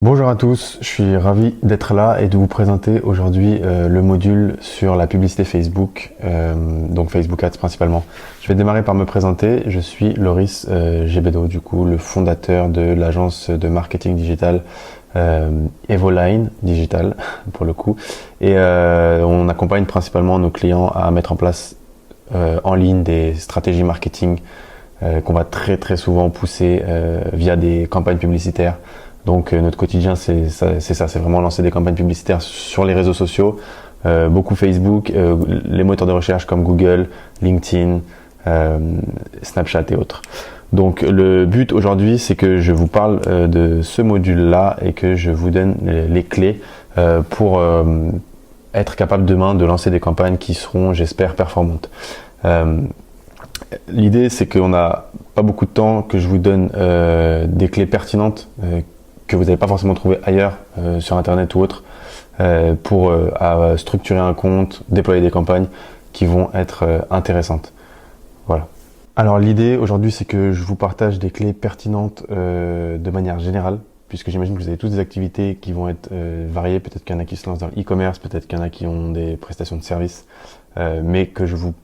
Bonjour à tous, je suis ravi d'être là et de vous présenter aujourd'hui le module sur la publicité Facebook, donc Facebook Ads principalement. Je vais démarrer par me présenter, je suis Loris Gebedo, du coup le fondateur de l'agence de marketing digital Evoline Digital pour le coup, et on accompagne principalement nos clients à mettre en place en ligne des stratégies marketing qu'on va très souvent pousser via des campagnes publicitaires. Donc notre quotidien c'est ça, c'est vraiment lancer des campagnes publicitaires sur les réseaux sociaux, beaucoup Facebook, les moteurs de recherche comme Google, LinkedIn, Snapchat et autres. Donc le but aujourd'hui c'est que je vous parle de ce module-là et que je vous donne les clés pour être capable demain de lancer des campagnes qui seront, j'espère, performantes. L'idée c'est qu'on n'a pas beaucoup de temps, que je vous donne des clés pertinentes que vous n'allez pas forcément trouver ailleurs sur internet ou autre pour structurer un compte, déployer des campagnes qui vont être intéressantes. Voilà. Alors l'idée aujourd'hui c'est que je vous partage des clés pertinentes de manière générale, puisque j'imagine que vous avez tous des activités qui vont être variées, peut-être qu'il y en a qui se lancent dans l'e-commerce, peut-être qu'il y en a qui ont des prestations de services, mais que je vous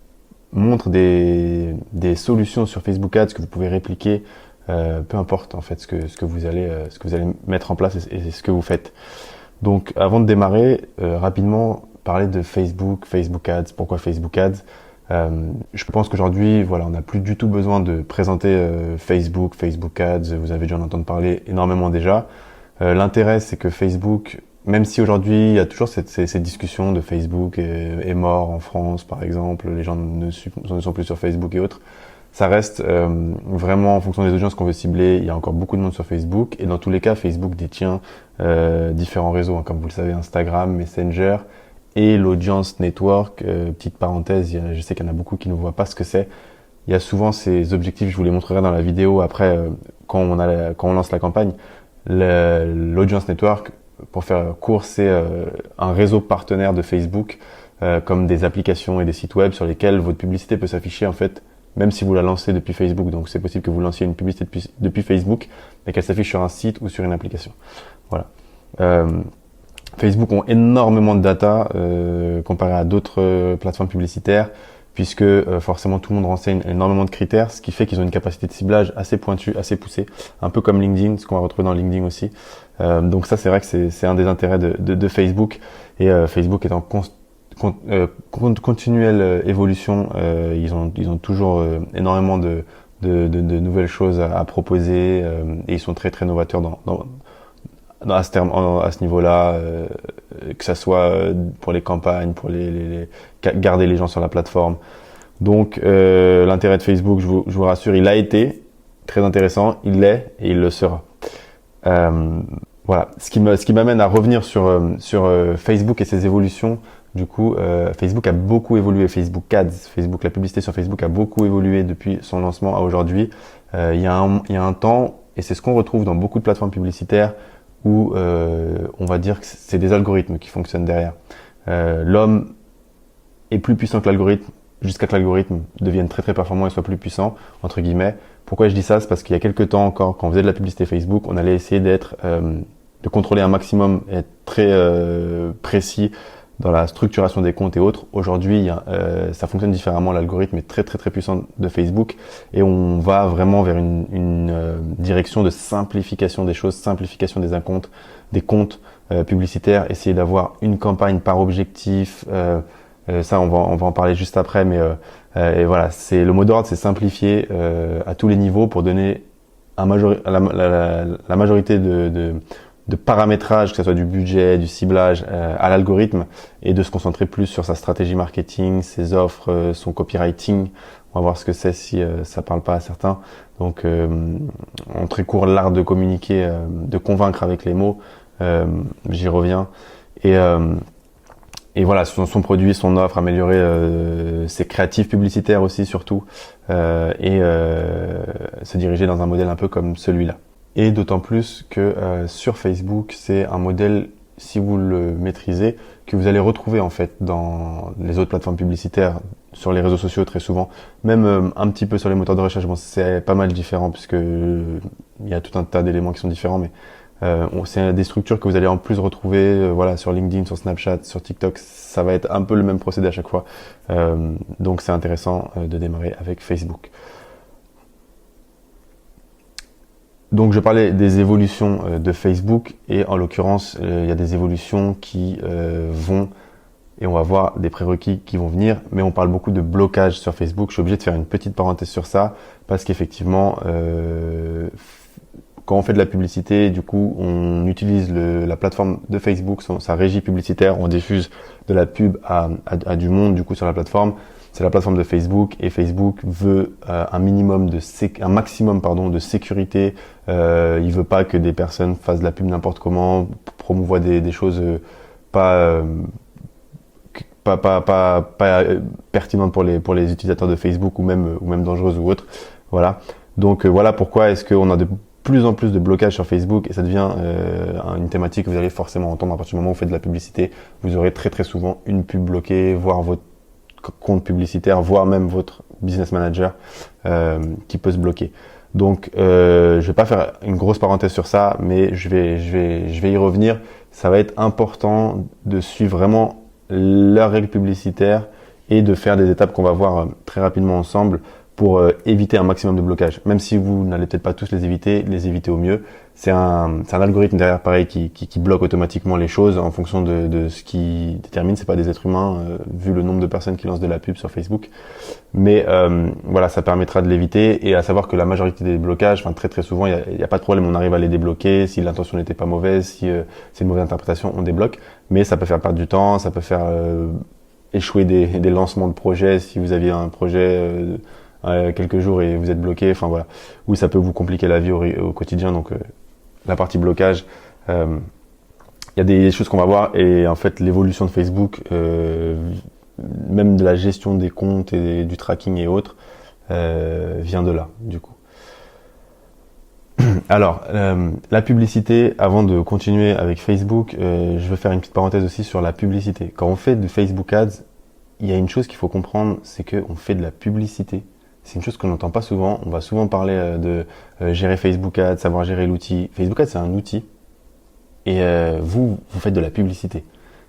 montre des solutions sur Facebook Ads que vous pouvez répliquer, peu importe en fait ce que vous allez mettre en place et ce que vous faites. Donc avant de démarrer, rapidement parler de Facebook Ads. Pourquoi Facebook Ads? Je pense qu'aujourd'hui, voilà, on n'a plus du tout besoin de présenter Facebook Ads. Vous avez dû en entendre parler énormément déjà. L'intérêt, c'est que Facebook, même si aujourd'hui il y a toujours ces discussions de Facebook est mort en France par exemple, les gens ne sont plus sur Facebook et autres, ça reste vraiment en fonction des audiences qu'on veut cibler. Il y a encore beaucoup de monde sur Facebook et dans tous les cas Facebook détient différents réseaux, hein, comme vous le savez, Instagram, Messenger et l'audience network. Petite parenthèse, je sais qu'il y en a beaucoup qui ne voient pas ce que c'est. Il y a souvent ces objectifs, je vous les montrerai dans la vidéo après quand on lance la campagne. L'audience network, pour faire court, c'est un réseau partenaire de Facebook, comme des applications et des sites web sur lesquels votre publicité peut s'afficher en fait, même si vous la lancez depuis Facebook. Donc c'est possible que vous lanciez une publicité depuis Facebook, mais qu'elle s'affiche sur un site ou sur une application. Voilà. Facebook ont énormément de data comparé à d'autres plateformes publicitaires, puisque forcément tout le monde renseigne énormément de critères, ce qui fait qu'ils ont une capacité de ciblage assez pointue, assez poussée, un peu comme LinkedIn, ce qu'on va retrouver dans LinkedIn aussi. Donc ça, c'est vrai que c'est un des intérêts de Facebook, et Facebook est en continuelle évolution. Ils ont toujours énormément de nouvelles choses à proposer, et ils sont très novateurs à ce niveau-là, que ça soit pour les campagnes, pour garder les gens sur la plateforme. Donc l'intérêt de Facebook, je vous rassure, il a été très intéressant, il l'est et il le sera. Voilà, ce qui m'amène à revenir sur Facebook et ses évolutions. Du coup, Facebook a beaucoup évolué, Facebook Ads, la publicité sur Facebook a beaucoup évolué depuis son lancement à aujourd'hui. Il y a un temps, et c'est ce qu'on retrouve dans beaucoup de plateformes publicitaires, où on va dire que c'est des algorithmes qui fonctionnent derrière. L'homme est plus puissant que l'algorithme jusqu'à que l'algorithme devienne très performant et soit plus puissant, entre guillemets. Pourquoi je dis ça? C'est parce qu'il y a quelques temps encore, quand on faisait de la publicité Facebook, on allait essayer de contrôler un maximum et être très précis dans la structuration des comptes et autres. Aujourd'hui, ça fonctionne différemment. L'algorithme est très puissant de Facebook, et on va vraiment vers une direction de simplification des choses, simplification des comptes publicitaires, essayer d'avoir une campagne par objectif. Ça, on va en parler juste après, mais et voilà, le mot d'ordre, c'est simplifier à tous les niveaux pour donner la majorité de paramétrage, que ce soit du budget, du ciblage à l'algorithme, et de se concentrer plus sur sa stratégie marketing, ses offres, son copywriting. On va voir ce que c'est si ça parle pas à certains. Donc en très court, l'art de communiquer, de convaincre avec les mots, j'y reviens. Et voilà, son produit, son offre, améliorer ses créatifs publicitaires aussi surtout, et se diriger dans un modèle un peu comme celui-là. Et d'autant plus que sur Facebook, c'est un modèle, si vous le maîtrisez, que vous allez retrouver en fait dans les autres plateformes publicitaires, sur les réseaux sociaux très souvent, même un petit peu sur les moteurs de recherche. Bon, c'est pas mal différent puisque il y a tout un tas d'éléments qui sont différents, mais C'est des structures que vous allez en plus retrouver voilà, sur LinkedIn, sur Snapchat, sur TikTok. Ça va être un peu le même procédé à chaque fois. Donc c'est intéressant de démarrer avec Facebook. Donc je parlais des évolutions de Facebook et en l'occurrence il y a des évolutions qui vont et on va voir des prérequis qui vont venir, mais on parle beaucoup de blocage sur Facebook. Je suis obligé de faire une petite parenthèse sur ça parce qu'effectivement quand on fait de la publicité, du coup on utilise la plateforme de Facebook, sa régie publicitaire, on diffuse de la pub à du monde du coup sur la plateforme. C'est la plateforme de Facebook et Facebook veut un maximum de sécurité. Il veut pas que des personnes fassent de la pub n'importe comment, promouvoient des choses pas pertinentes pour les utilisateurs de Facebook ou même dangereuses ou autres. Voilà. Donc voilà pourquoi est-ce qu'on a de plus en plus de blocages sur Facebook et ça devient une thématique que vous allez forcément entendre à partir du moment où vous faites de la publicité. Vous aurez très très souvent une pub bloquée, voire votre compte publicitaire, voire même votre business manager qui peut se bloquer. Donc je vais pas faire une grosse parenthèse sur ça, mais je vais y revenir. Ça va être important de suivre vraiment leurs règles publicitaires et de faire des étapes qu'on va voir très rapidement ensemble pour éviter un maximum de blocages. Même si vous n'allez peut-être pas tous les éviter au mieux. C'est un algorithme derrière pareil qui bloque automatiquement les choses en fonction de ce qui détermine. C'est pas des êtres humains vu le nombre de personnes qui lancent de la pub sur Facebook. Mais voilà, ça permettra de l'éviter et à savoir que la majorité des blocages, enfin très très souvent, il y a pas de problème, on arrive à les débloquer. Si l'intention n'était pas mauvaise, si c'est une mauvaise interprétation, on débloque. Mais ça peut faire perdre du temps, ça peut faire échouer des lancements de projets si vous aviez un projet quelques jours et vous êtes bloqué, enfin voilà, ou ça peut vous compliquer la vie au quotidien. Donc la partie blocage, il y a des choses qu'on va voir et en fait l'évolution de Facebook, même de la gestion des comptes et du tracking et autres, vient de là du coup. Alors la publicité, avant de continuer avec Facebook, je veux faire une petite parenthèse aussi sur la publicité. Quand on fait de Facebook Ads, il y a une chose qu'il faut comprendre, c'est qu'on fait de la publicité. C'est une chose qu'on n'entend pas souvent. On va souvent parler de gérer Facebook Ads, savoir gérer l'outil. Facebook Ads, c'est un outil. Et vous faites de la publicité.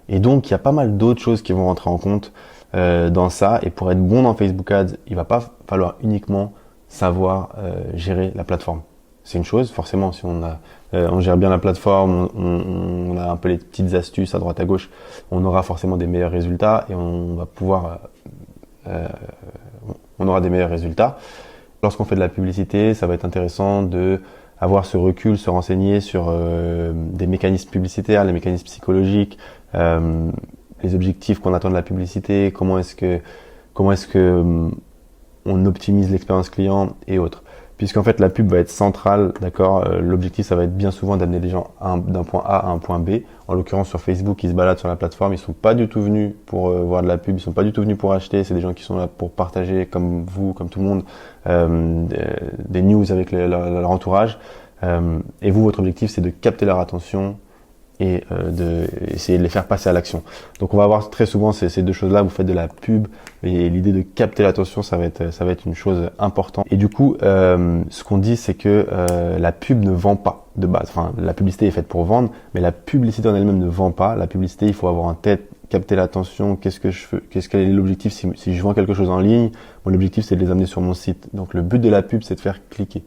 Et donc, il y a pas mal d'autres choses qui vont rentrer en compte dans ça. Et pour être bon dans Facebook Ads, il va pas falloir uniquement savoir gérer la plateforme. C'est une chose, forcément, si on gère bien la plateforme, on a un peu les petites astuces à droite à gauche, on aura forcément des meilleurs résultats et on va pouvoir on aura des meilleurs résultats. Lorsqu'on fait de la publicité, ça va être intéressant de avoir ce recul, se renseigner sur des mécanismes publicitaires, les mécanismes psychologiques, les objectifs qu'on attend de la publicité, comment est-ce que on optimise l'expérience client et autres. Puisqu'en fait la pub va être centrale, d'accord. L'objectif ça va être bien souvent d'amener les gens d'un point A à un point B. En l'occurrence sur Facebook, ils se baladent sur la plateforme, ils sont pas du tout venus pour voir de la pub, ils sont pas du tout venus pour acheter. C'est des gens qui sont là pour partager, comme vous, comme tout le monde, des news avec leur entourage. Et vous, votre objectif c'est de capter leur attention et de essayer de les faire passer à l'action. Donc on va avoir très souvent ces deux choses-là. Vous faites de la pub et l'idée de capter l'attention, ça va être une chose importante. Et du coup, ce qu'on dit, c'est que la pub ne vend pas de base. Enfin, la publicité est faite pour vendre, mais la publicité en elle-même ne vend pas. La publicité, il faut avoir en tête capter l'attention. Quel est l'objectif si je vends quelque chose en ligne? Mon objectif, c'est de les amener sur mon site. Donc le but de la pub, c'est de faire cliquer.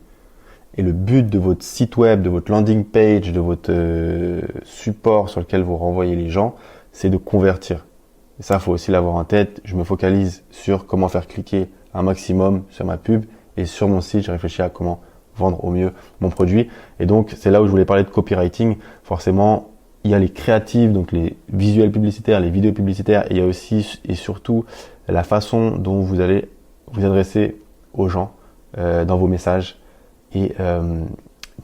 Et le but de votre site web, de votre landing page, de votre support sur lequel vous renvoyez les gens, c'est de convertir. Et ça, il faut aussi l'avoir en tête. Je me focalise sur comment faire cliquer un maximum sur ma pub et sur mon site, j'ai réfléchi à comment vendre au mieux mon produit. Et donc, c'est là où je voulais parler de copywriting. Forcément, il y a les créatives, donc les visuels publicitaires, les vidéos publicitaires, et il y a aussi et surtout la façon dont vous allez vous adresser aux gens dans vos messages. Et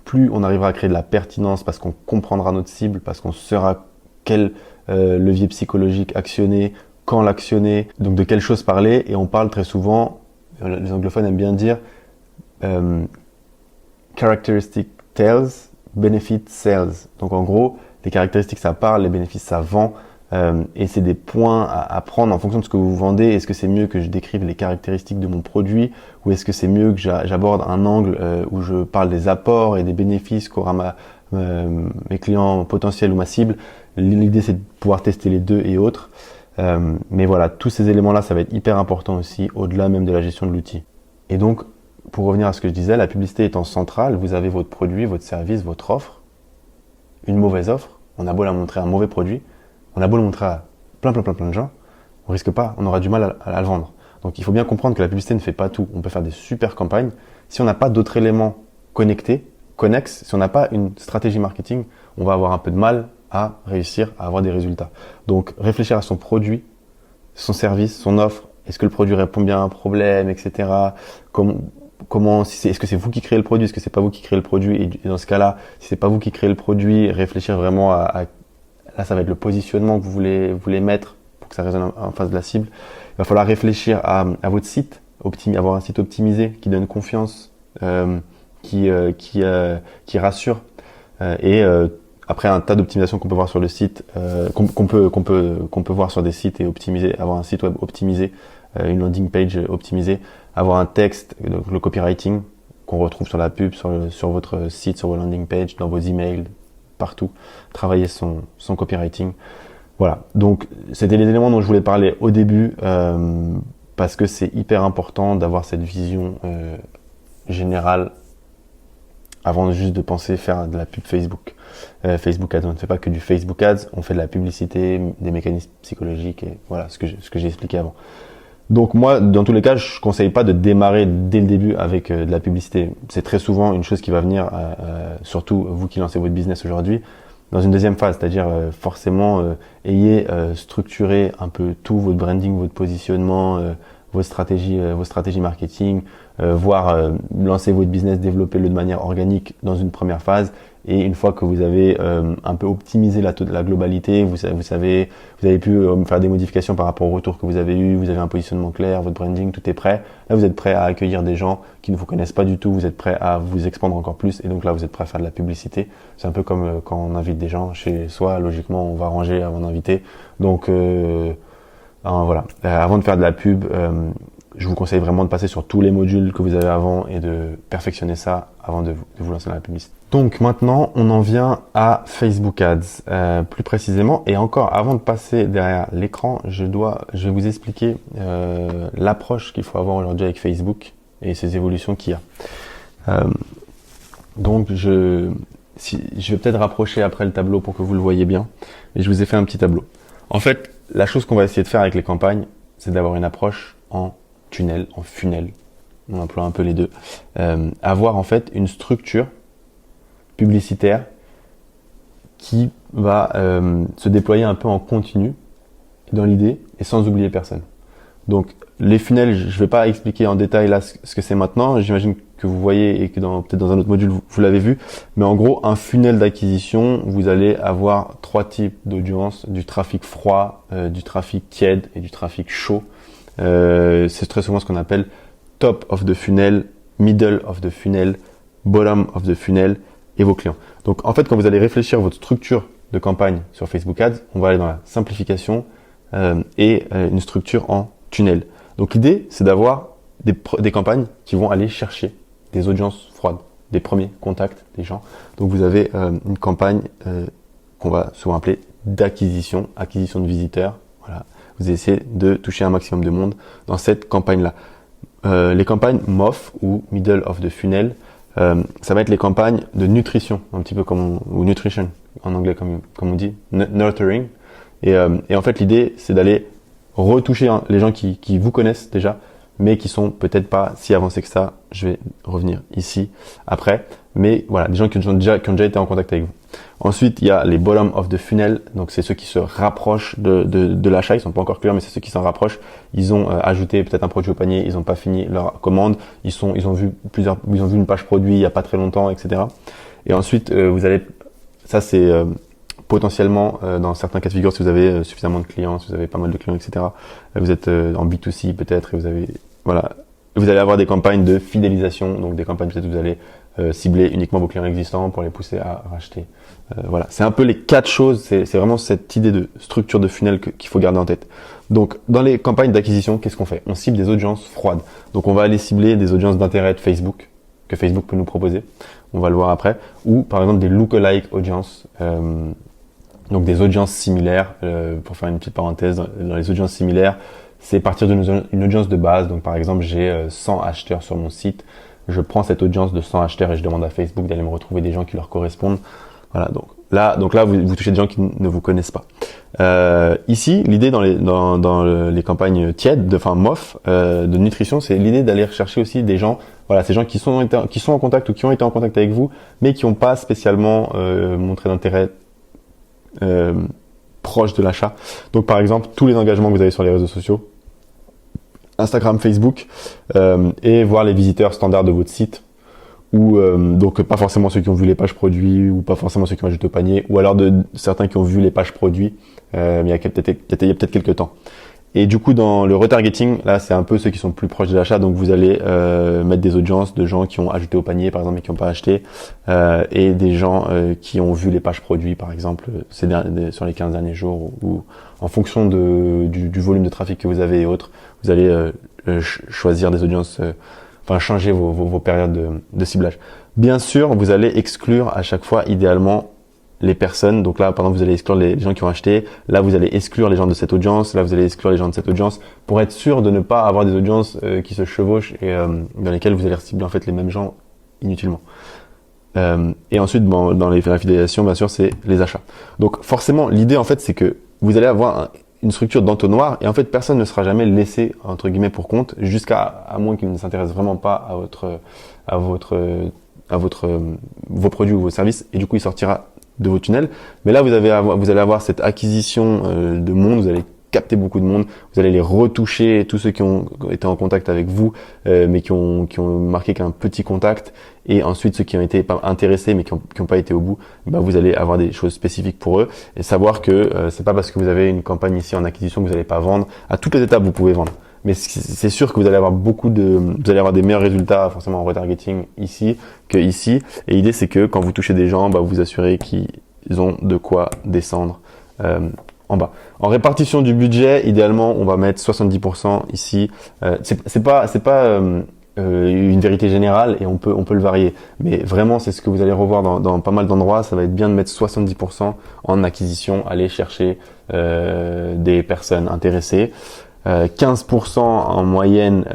plus on arrivera à créer de la pertinence parce qu'on comprendra notre cible, parce qu'on saura quel levier psychologique actionner, quand l'actionner, donc de quelle chose parler. Et on parle très souvent, les anglophones aiment bien dire characteristic tells, benefit sells. Donc en gros, les caractéristiques ça parle, les bénéfices ça vend. Et c'est des points à prendre en fonction de ce que vous vendez. Est-ce que c'est mieux que je décrive les caractéristiques de mon produit ou est-ce que c'est mieux que j'aborde un angle où je parle des apports et des bénéfices qu'aura mes clients potentiels ou ma cible. L'idée, c'est de pouvoir tester les deux et autres. Mais voilà, tous ces éléments-là, ça va être hyper important aussi, au-delà même de la gestion de l'outil. Et donc, pour revenir à ce que je disais, la publicité étant centrale, vous avez votre produit, votre service, votre offre. Une mauvaise offre, on a beau la montrer un mauvais produit, on a beau le montrer à plein de gens, on risque pas, on aura du mal à le vendre. Donc il faut bien comprendre que la publicité ne fait pas tout. On peut faire des super campagnes. Si on n'a pas d'autres éléments connectés, connexes, si on n'a pas une stratégie marketing, on va avoir un peu de mal à réussir à avoir des résultats. Donc réfléchir à son produit, son service, son offre, est-ce que le produit répond bien à un problème, etc. Est-ce que c'est vous qui créez le produit, est-ce que c'est pas vous qui créez le produit, et dans ce cas-là, si c'est pas vous qui créez le produit, réfléchir vraiment là ça va être le positionnement que vous voulez mettre pour que ça résonne en face de la cible. Il va falloir réfléchir à votre site, avoir un site optimisé qui donne confiance, qui rassure, après un tas d'optimisations qu'on peut voir sur le site, qu'on peut voir sur des sites et optimiser, avoir un site web optimisé, une landing page optimisée, avoir un texte, donc le copywriting qu'on retrouve sur la pub, sur votre site, sur vos landing pages, dans vos emails, partout. Travailler son copywriting. Voilà. Donc c'était les éléments dont je voulais parler au début, parce que c'est hyper important d'avoir cette vision générale avant juste de penser faire de la pub Facebook. Facebook Ads, on ne fait pas que du Facebook Ads, on fait de la publicité, des mécanismes psychologiques et voilà ce que j'ai expliqué avant. Donc moi, dans tous les cas, je conseille pas de démarrer dès le début avec de la publicité. C'est très souvent une chose qui va venir, surtout vous qui lancez votre business aujourd'hui, dans une deuxième phase, c'est-à-dire forcément ayez structuré un peu tout, votre branding, votre positionnement, vos stratégies marketing, voire lancer votre business, développer-le de manière organique dans une première phase. Et une fois que vous avez un peu optimisé la globalité, vous avez pu faire des modifications par rapport au retour que vous avez eu, vous avez un positionnement clair, votre branding, tout est prêt. Là, vous êtes prêt à accueillir des gens qui ne vous connaissent pas du tout, vous êtes prêt à vous expandre encore plus et donc là, vous êtes prêt à faire de la publicité. C'est un peu comme quand on invite des gens chez soi, logiquement, on va ranger avant d'inviter. Donc voilà, avant de faire de la pub, je vous conseille vraiment de passer sur tous les modules que vous avez avant et de perfectionner ça avant de vous lancer dans la publicité. Donc maintenant, on en vient à Facebook Ads, plus précisément. Et encore, avant de passer derrière l'écran, je vais vous expliquer l'approche qu'il faut avoir aujourd'hui avec Facebook et ses évolutions qu'il y a. Donc je vais peut-être rapprocher après le tableau pour que vous le voyez bien. Et je vous ai fait un petit tableau. En fait, la chose qu'on va essayer de faire avec les campagnes, c'est d'avoir une approche en tunnel, en funnel, on emploie un peu les deux, avoir en fait une structure publicitaire qui va se déployer un peu en continu dans l'idée et sans oublier personne. Donc les funnels, je ne vais pas expliquer en détail là ce que c'est maintenant, j'imagine que vous voyez et que peut-être dans un autre module vous l'avez vu, mais en gros un funnel d'acquisition, vous allez avoir trois types d'audience, du trafic froid, du trafic tiède et du trafic chaud. C'est très souvent ce qu'on appelle top of the funnel, middle of the funnel, bottom of the funnel et vos clients. Donc en fait, quand vous allez réfléchir à votre structure de campagne sur Facebook Ads, on va aller dans la simplification et une structure en tunnel. Donc l'idée, c'est d'avoir des campagnes qui vont aller chercher des audiences froides, des premiers contacts des gens. Donc vous avez une campagne qu'on va souvent appeler d'acquisition, acquisition de visiteurs. Voilà. Vous essayez de toucher un maximum de monde dans cette campagne-là. Les campagnes MOF ou Middle of the Funnel, ça va être les campagnes de nutrition, un petit peu ou nutrition en anglais comme on dit, nurturing. Et en fait, l'idée, c'est d'aller retoucher les gens qui vous connaissent déjà, mais qui sont peut-être pas si avancés que ça. Je vais revenir ici après. Mais voilà, des gens qui ont déjà été en contact avec vous. Ensuite, il y a les bottom of the funnel. Donc, c'est ceux qui se rapprochent de l'achat. Ils sont pas encore clients, mais c'est ceux qui s'en rapprochent. Ils ont ajouté peut-être un produit au panier. Ils n'ont pas fini leur commande. Ils ont vu une page produit il y a pas très longtemps, etc. Et ensuite, ça c'est potentiellement dans certains cas de figure, si vous avez suffisamment de clients, si vous avez pas mal de clients, etc. Vous êtes en B2C peut-être et vous allez avoir des campagnes de fidélisation, donc des campagnes peut-être où vous allez cibler uniquement vos clients existants pour les pousser à racheter. Voilà, c'est un peu les quatre choses, c'est vraiment cette idée de structure de funnel qu'il faut garder en tête. Donc dans les campagnes d'acquisition, qu'est-ce qu'on fait? On cible des audiences froides. Donc on va aller cibler des audiences d'intérêt de Facebook, que Facebook peut nous proposer. on va le voir après, ou par exemple des lookalike audience, donc des audiences similaires. Pour faire une petite parenthèse, dans les audiences similaires, c'est partir d'une audience de base. Donc par exemple, j'ai 100 acheteurs sur mon site, je prends cette audience de 100 acheteurs et je demande à Facebook d'aller me retrouver des gens qui leur correspondent. Voilà, donc là vous touchez des gens qui ne vous connaissent pas. Ici, l'idée dans les campagnes tièdes, MOF, de nutrition, c'est l'idée d'aller rechercher aussi des gens, voilà, ces gens qui sont en contact ou qui ont été en contact avec vous, mais qui n'ont pas spécialement montré d'intérêt proche de l'achat. Donc par exemple, tous les engagements que vous avez sur les réseaux sociaux, Instagram, Facebook, et voir les visiteurs standards de votre site, ou donc pas forcément ceux qui ont vu les pages produits, ou pas forcément ceux qui ont ajouté au panier, ou alors de certains qui ont vu les pages produits, mais il y a peut-être quelques temps. Et du coup, dans le retargeting, là, c'est un peu ceux qui sont plus proches de l'achat. Donc, vous allez mettre des audiences de gens qui ont ajouté au panier, par exemple, et qui n'ont pas acheté, et des gens qui ont vu les pages produits, par exemple, sur les 15 derniers jours, ou en fonction du volume de trafic que vous avez et autres, vous allez choisir des audiences, changer vos périodes de ciblage. Bien sûr, vous allez exclure à chaque fois, idéalement, les personnes. Donc là, par exemple, vous allez exclure les gens qui ont acheté. Là, vous allez exclure les gens de cette audience. Là, vous allez exclure les gens de cette audience pour être sûr de ne pas avoir des audiences qui se chevauchent et dans lesquelles vous allez cibler en fait les mêmes gens inutilement. Et ensuite, dans la fidélisation, bien sûr, c'est les achats. Donc forcément, l'idée en fait, c'est que vous allez avoir une structure d'entonnoir et en fait, personne ne sera jamais laissé entre guillemets pour compte à moins qu'il ne s'intéresse vraiment pas à vos produits ou vos services et du coup, il sortira de vos tunnels. Mais là, vous allez avoir cette acquisition de monde, vous allez capter beaucoup de monde, vous allez les retoucher, tous ceux qui ont été en contact avec vous, mais qui ont marqué qu'un petit contact, et ensuite ceux qui ont été pas intéressés mais qui ont pas été au bout, vous allez avoir des choses spécifiques pour eux, et savoir que c'est pas parce que vous avez une campagne ici en acquisition que vous n'allez pas vendre. À toutes les étapes, vous pouvez vendre. Mais c'est sûr que vous allez avoir des meilleurs résultats forcément en retargeting ici que ici. Et l'idée, c'est que quand vous touchez des gens, vous assurez qu'ils ont de quoi descendre en bas. En répartition du budget, idéalement, on va mettre 70% ici. C'est pas une vérité générale et on peut le varier. Mais vraiment, c'est ce que vous allez revoir dans pas mal d'endroits. Ça va être bien de mettre 70% en acquisition, aller chercher des personnes intéressées. 15% en moyenne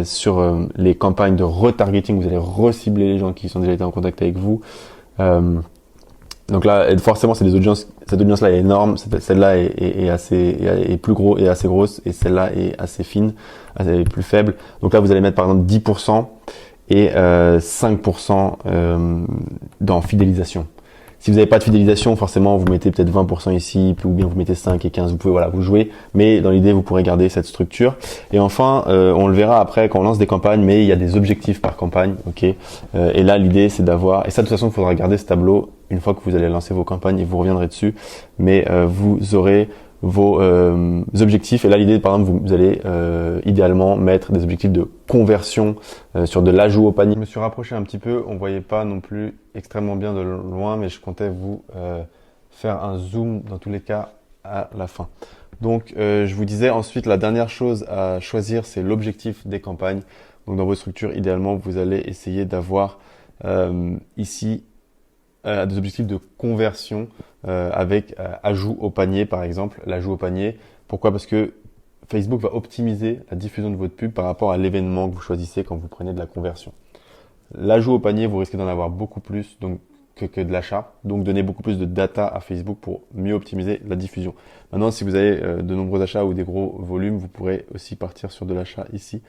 sur les campagnes de retargeting, vous allez recibler les gens qui sont déjà été en contact avec vous. Donc là, forcément, c'est des audiences. Cette audience-là est énorme. Celle-là est plus gros et assez grosse, et celle-là est assez fine, plus faible. Donc là, vous allez mettre par exemple 10% et 5% dans fidélisation. Si vous n'avez pas de fidélisation, forcément, vous mettez peut-être 20% ici, ou bien vous mettez 5 et 15. Vous pouvez, vous jouer. Mais dans l'idée, vous pourrez garder cette structure. Et enfin, on le verra après quand on lance des campagnes, mais il y a des objectifs par campagne, ok. Et là, l'idée, c'est d'avoir, et ça, de toute façon, il faudra garder ce tableau une fois que vous allez lancer vos campagnes et vous reviendrez dessus. Mais vous aurez vos objectifs. Et là, l'idée, par exemple, vous allez idéalement mettre des objectifs de conversion sur de l'ajout au panier. Je me suis rapproché un petit peu. On voyait pas non plus extrêmement bien de loin, mais je comptais vous faire un zoom dans tous les cas à la fin. Donc, je vous disais ensuite, la dernière chose à choisir, c'est l'objectif des campagnes. Donc, dans vos structures, idéalement, vous allez essayer d'avoir ici des objectifs de conversion avec ajout au panier, par exemple. L'ajout au panier, pourquoi? Parce que Facebook va optimiser la diffusion de votre pub par rapport à l'événement que vous choisissez quand vous prenez de la conversion. L'ajout au panier, vous risquez d'en avoir beaucoup plus que de l'achat. Donc, donnez beaucoup plus de data à Facebook pour mieux optimiser la diffusion. Maintenant, si vous avez de nombreux achats ou des gros volumes, vous pourrez aussi partir sur de l'achat ici.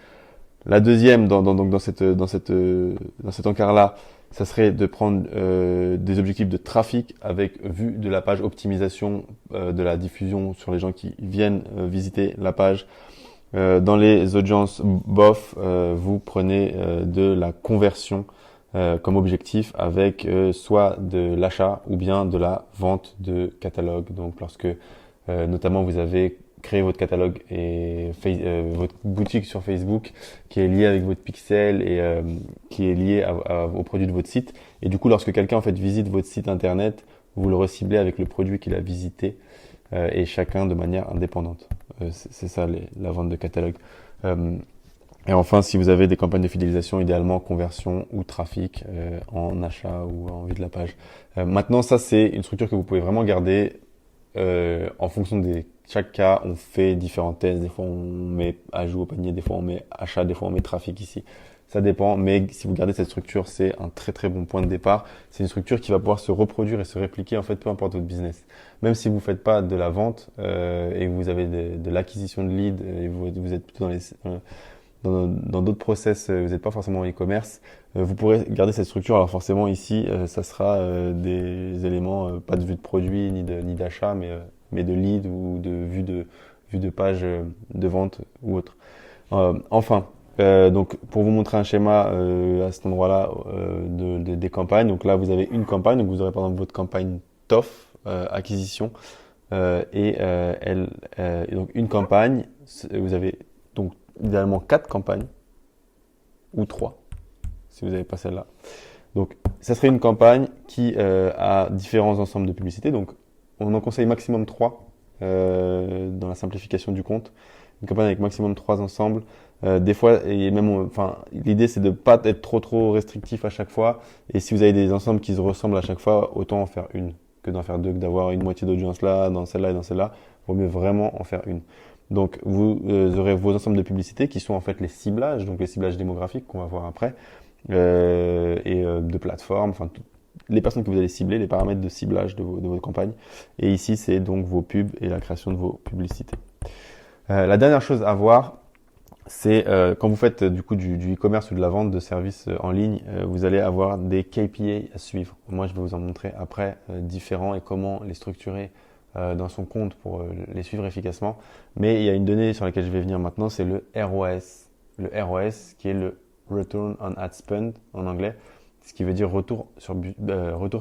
La deuxième, dans cet encart-là, ça serait de prendre des objectifs de trafic avec vue de la page optimisation de la diffusion sur les gens qui viennent visiter la page. Dans les audiences bof, vous prenez de la conversion comme objectif avec soit de l'achat ou bien de la vente de catalogue. Donc lorsque notamment vous avez créé votre catalogue et votre boutique sur Facebook qui est liée avec votre pixel et qui est liée au produit de votre site. Et du coup, lorsque quelqu'un en fait visite votre site internet, vous le reciblez avec le produit qu'il a visité et chacun de manière indépendante. C'est ça la vente de catalogue. Et enfin, si vous avez des campagnes de fidélisation, idéalement conversion ou trafic en achat ou en vue de la page. Maintenant, ça c'est une structure que vous pouvez vraiment garder en fonction des chaque cas. On fait différents tests. Des fois, on met ajout au panier, des fois on met achat, des fois on met trafic ici. Ça dépend, mais si vous gardez cette structure, c'est un très très bon point de départ. C'est une structure qui va pouvoir se reproduire et se répliquer en fait, peu importe votre business. Même si vous faites pas de la vente et vous avez de l'acquisition de leads et vous êtes plutôt dans d'autres process, vous n'êtes pas forcément en e-commerce, vous pourrez garder cette structure. Alors forcément ici, ça sera des éléments, pas de vue de produit ni d'achat, mais de lead ou de vue de page de vente ou autre. Enfin, donc pour vous montrer un schéma à cet endroit-là des campagnes, donc là vous avez une campagne, donc vous aurez par exemple votre campagne TOF, acquisition, et donc une campagne, vous avez donc idéalement 4 campagnes, ou 3 si vous n'avez pas celle-là. Donc ça serait une campagne qui a différents ensembles de publicités, donc on en conseille maximum 3 dans la simplification du compte. Une campagne avec maximum 3 ensembles. Des fois, et même, enfin, l'idée c'est de pas être trop restrictif à chaque fois. Et si vous avez des ensembles qui se ressemblent à chaque fois, autant en faire une que d'en faire deux, que d'avoir une moitié d'audience là, dans celle-là et dans celle-là. Vaut mieux vraiment en faire une. Donc, vous aurez vos ensembles de publicités qui sont en fait les ciblages, donc les ciblages démographiques qu'on va voir après, de plateformes, enfin, les personnes que vous allez cibler, les paramètres de ciblage de votre campagne. Et ici, c'est donc vos pubs et la création de vos publicités. La dernière chose à voir, c'est quand vous faites du coup du e-commerce ou de la vente de services en ligne, vous allez avoir des KPI à suivre. Moi, je vais vous en montrer après différents et comment les structurer dans son compte pour les suivre efficacement. Mais il y a une donnée sur laquelle je vais venir maintenant, c'est le ROAS. Le ROS qui est le Return on Ad Spend en anglais, ce qui veut dire retour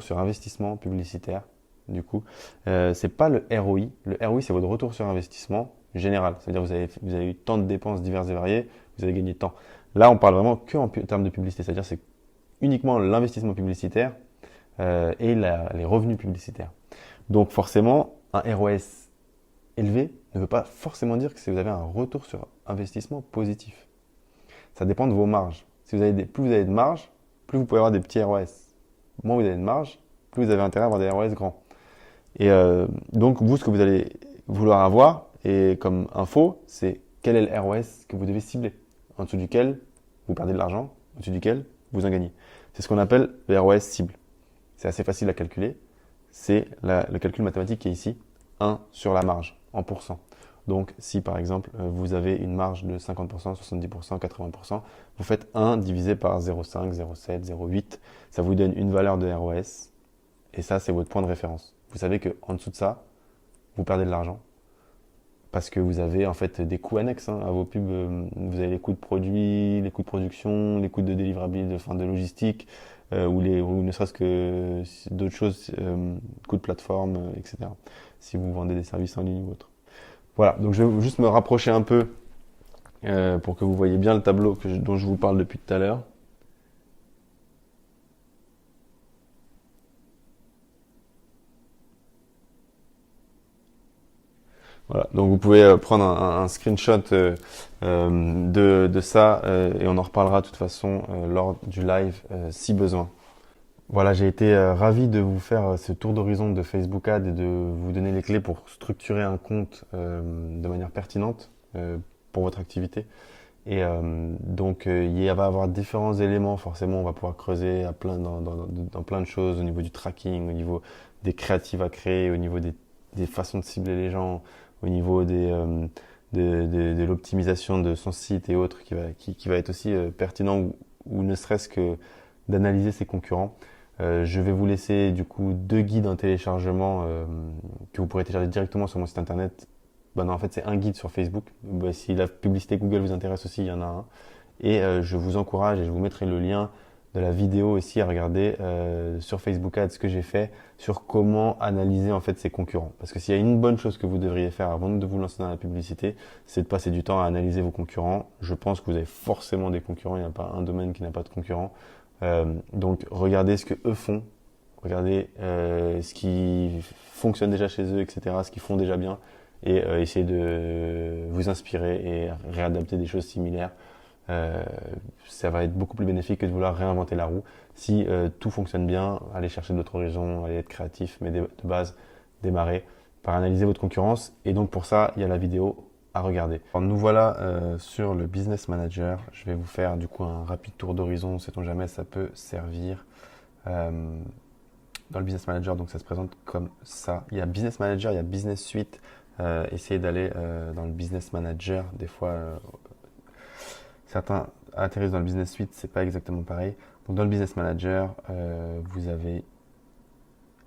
sur investissement publicitaire. Du coup, c'est pas le ROI. Le ROI, c'est votre retour sur investissement général. C'est-à-dire vous avez eu tant de dépenses diverses et variées, vous avez gagné tant. Là, on parle vraiment que en termes de publicité. C'est-à-dire c'est uniquement l'investissement publicitaire les revenus publicitaires. Donc forcément, un ROS élevé ne veut pas forcément dire que vous avez un retour sur investissement positif. Ça dépend de vos marges. Plus vous avez de marge, plus vous pouvez avoir des petits ROS. Moins vous avez de marge, plus vous avez intérêt à avoir des ROS grands. Et donc vous, ce que vous allez vouloir avoir, et comme info, c'est quel est le ROS que vous devez cibler, en dessous duquel vous perdez de l'argent, en dessous duquel vous en gagnez. C'est ce qu'on appelle le ROS cible. C'est assez facile à calculer. C'est le calcul mathématique qui est ici, 1 sur la marge, en pourcent. Donc si par exemple vous avez une marge de 50%, 70%, 80%, vous faites 1 divisé par 0,5, 0,7, 0,8, ça vous donne une valeur de ROS, et ça c'est votre point de référence. Vous savez qu'en dessous de ça, vous perdez de l'argent, parce que vous avez en fait des coûts annexes à vos pubs. Vous avez les coûts de produits, les coûts de production, les coûts de délivrabilité, de logistique, ou ne serait-ce que d'autres choses, coûts de plateforme, etc. Si vous vendez des services en ligne ou autre. Voilà, donc je vais juste me rapprocher un peu pour que vous voyez bien le tableau dont je vous parle depuis tout à l'heure. Voilà, donc vous pouvez prendre un screenshot de ça et on en reparlera de toute façon lors du live si besoin. Voilà, j'ai été ravi de vous faire ce tour d'horizon de Facebook Ads et de vous donner les clés pour structurer un compte de manière pertinente pour votre activité. Et donc il va y avoir différents éléments. Forcément, on va pouvoir creuser dans plein de choses au niveau du tracking, au niveau des créatives à créer, au niveau des façons de cibler les gens, au niveau de l'optimisation de son site et autres qui va être aussi pertinent ou ne serait-ce que d'analyser ses concurrents. Je vais vous laisser du coup 2 guides en téléchargement que vous pourrez télécharger directement sur mon site internet. Non, en fait, c'est un guide sur Facebook. Si la publicité Google vous intéresse aussi, il y en a un. Et je vous encourage et je vous mettrai le lien de la vidéo ici à regarder sur Facebook Ads ce que j'ai fait sur comment analyser en fait ses concurrents. Parce que s'il y a une bonne chose que vous devriez faire avant de vous lancer dans la publicité, c'est de passer du temps à analyser vos concurrents. Je pense que vous avez forcément des concurrents. Il n'y a pas un domaine qui n'a pas de concurrents. Donc regardez ce que eux font. Regardez ce qui fonctionne déjà chez eux, etc. Ce qu'ils font déjà bien. Et essayez de vous inspirer et réadapter des choses similaires euh, ça va être beaucoup plus bénéfique que de vouloir réinventer la roue. Si tout fonctionne bien, allez chercher d'autres horizons, allez être créatif, mais de base, démarrez par analyser votre concurrence. Et donc pour ça, il y a la vidéo à regarder. Alors, nous voilà sur le Business Manager. Je vais vous faire du coup un rapide tour d'horizon, sait-on jamais, ça peut servir. Dans le Business Manager, donc ça se présente comme ça. Il y a Business Manager, il y a Business Suite. Essayez d'aller dans le Business Manager. Des fois, certains atterrissent dans le Business Suite, c'est pas exactement pareil. Donc dans le Business Manager, vous avez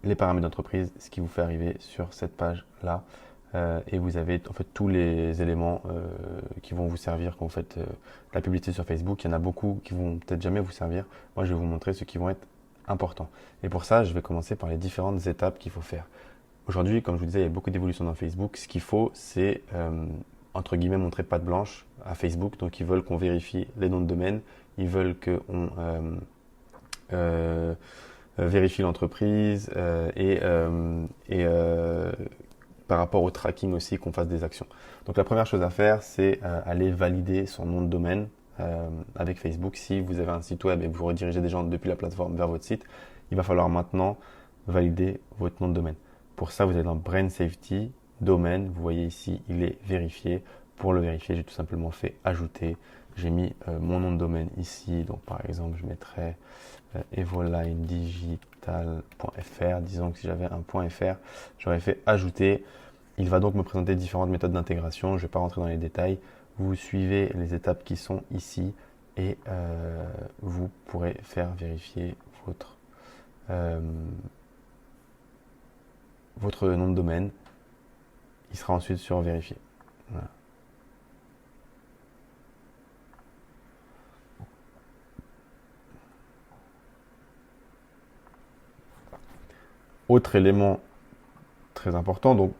les paramètres d'entreprise, ce qui vous fait arriver sur cette page-là. Et vous avez en fait tous les éléments qui vont vous servir quand vous faites la publicité sur Facebook. Il y en a beaucoup qui vont peut-être jamais vous servir. Moi, je vais vous montrer ceux qui vont être importants. Et pour ça, je vais commencer par les différentes étapes qu'il faut faire. Aujourd'hui, comme je vous disais, il y a beaucoup d'évolutions dans Facebook. Ce qu'il faut, c'est entre guillemets montrer patte blanche à Facebook. Donc, ils veulent qu'on vérifie les noms de domaine. Ils veulent qu'on vérifie l'entreprise et par rapport au tracking aussi, qu'on fasse des actions. Donc la première chose à faire, c'est aller valider son nom de domaine avec Facebook. Si vous avez un site web et vous redirigez des gens depuis la plateforme vers votre site, il va falloir maintenant valider votre nom de domaine. Pour ça, vous allez dans Brand Safety, domaine. Vous voyez ici, il est vérifié. Pour le vérifier, j'ai tout simplement fait ajouter. J'ai mis mon nom de domaine ici. Donc par exemple, je mettrais evolinedigital.fr. Disons que si j'avais un .fr, j'aurais fait ajouter. Il va donc me présenter différentes méthodes d'intégration. Je ne vais pas rentrer dans les détails. Vous suivez les étapes qui sont ici et vous pourrez faire vérifier votre nom de domaine. Il sera ensuite sur vérifier. Voilà. Autre élément très important, donc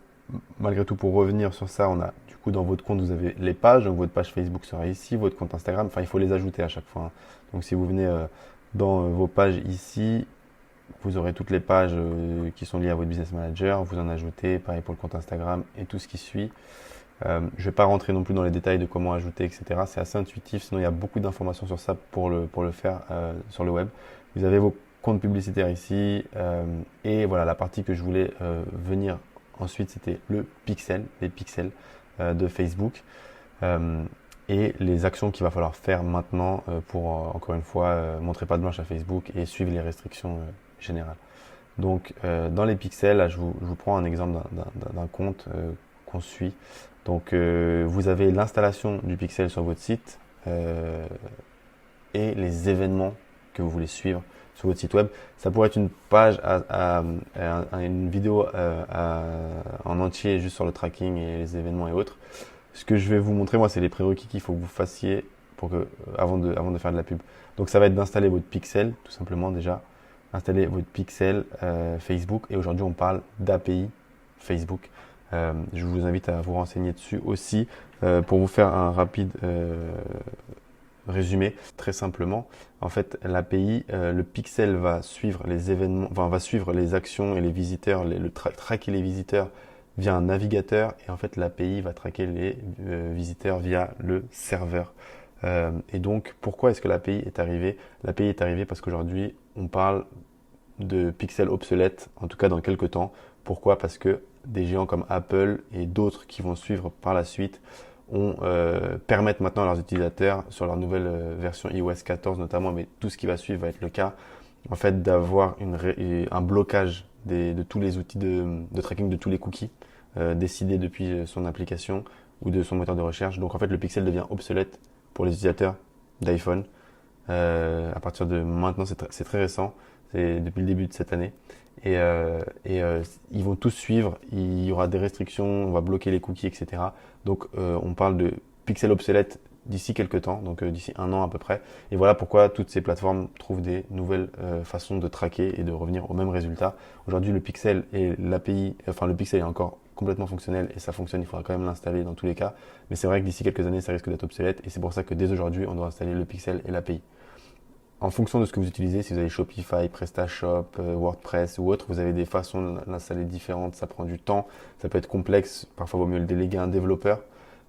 malgré tout pour revenir sur ça, on a du coup dans votre compte vous avez les pages, donc votre page Facebook sera ici, votre compte Instagram, enfin il faut les ajouter à chaque fois. Hein. Donc si vous venez dans vos pages ici, vous aurez toutes les pages qui sont liées à votre Business Manager, vous en ajoutez, pareil pour le compte Instagram et tout ce qui suit. Je ne vais pas rentrer non plus dans les détails de comment ajouter, etc. C'est assez intuitif, sinon il y a beaucoup d'informations sur ça pour le faire sur le web. Vous avez vos comptes publicitaires ici et voilà la partie que je voulais venir ensuite, c'était le pixel, les pixels de Facebook et les actions qu'il va falloir faire maintenant pour encore une fois montrer patte blanche à Facebook et suivre les restrictions générales. Donc dans les pixels, là, je vous prends un exemple d'un compte qu'on suit. Donc vous avez l'installation du pixel sur votre site et les événements que vous voulez suivre sur votre site web. Ça pourrait être une page, une vidéo en entier juste sur le tracking et les événements et autres. Ce que je vais vous montrer, moi, c'est les prérequis qu'il faut que vous fassiez pour que, avant de faire de la pub. Donc ça va être d'installer votre pixel, tout simplement déjà. Installer votre pixel Facebook. Et aujourd'hui, on parle d'API Facebook. Je vous invite à vous renseigner dessus aussi pour vous faire un rapide résumé. Très simplement, en fait, l'API, le pixel va suivre les événements, enfin, va suivre les actions et les visiteurs, traquer les visiteurs via un navigateur et en fait l'API va traquer les visiteurs via le serveur. Et donc, pourquoi est-ce que l'API est arrivée? L'API est arrivée parce qu'aujourd'hui, on parle de pixels obsolètes, en tout cas dans quelques temps. Pourquoi? Parce que des géants comme Apple et d'autres qui vont suivre par la suite permettent maintenant à leurs utilisateurs, sur leur nouvelle version iOS 14 notamment, mais tout ce qui va suivre va être le cas, en fait d'avoir un blocage de tous les outils de tracking de tous les cookies décidés depuis son application ou de son moteur de recherche. Donc en fait le pixel devient obsolète pour les utilisateurs d'iPhone. À partir de maintenant, c'est très récent, c'est depuis le début de cette année. Et ils vont tous suivre, il y aura des restrictions, on va bloquer les cookies, etc. Donc on parle de pixels obsolètes d'ici quelques temps, donc d'ici un an à peu près. Et voilà pourquoi toutes ces plateformes trouvent des nouvelles façons de traquer et de revenir au même résultat. Aujourd'hui, le pixel et l'API, enfin le pixel est encore complètement fonctionnel et ça fonctionne, il faudra quand même l'installer dans tous les cas. Mais c'est vrai que d'ici quelques années, ça risque d'être obsolète et c'est pour ça que dès aujourd'hui, on doit installer le pixel et l'API. En fonction de ce que vous utilisez, si vous avez Shopify, PrestaShop, WordPress ou autre, vous avez des façons de l'installer différentes. Ça prend du temps, ça peut être complexe. Parfois, il vaut mieux le déléguer à un développeur.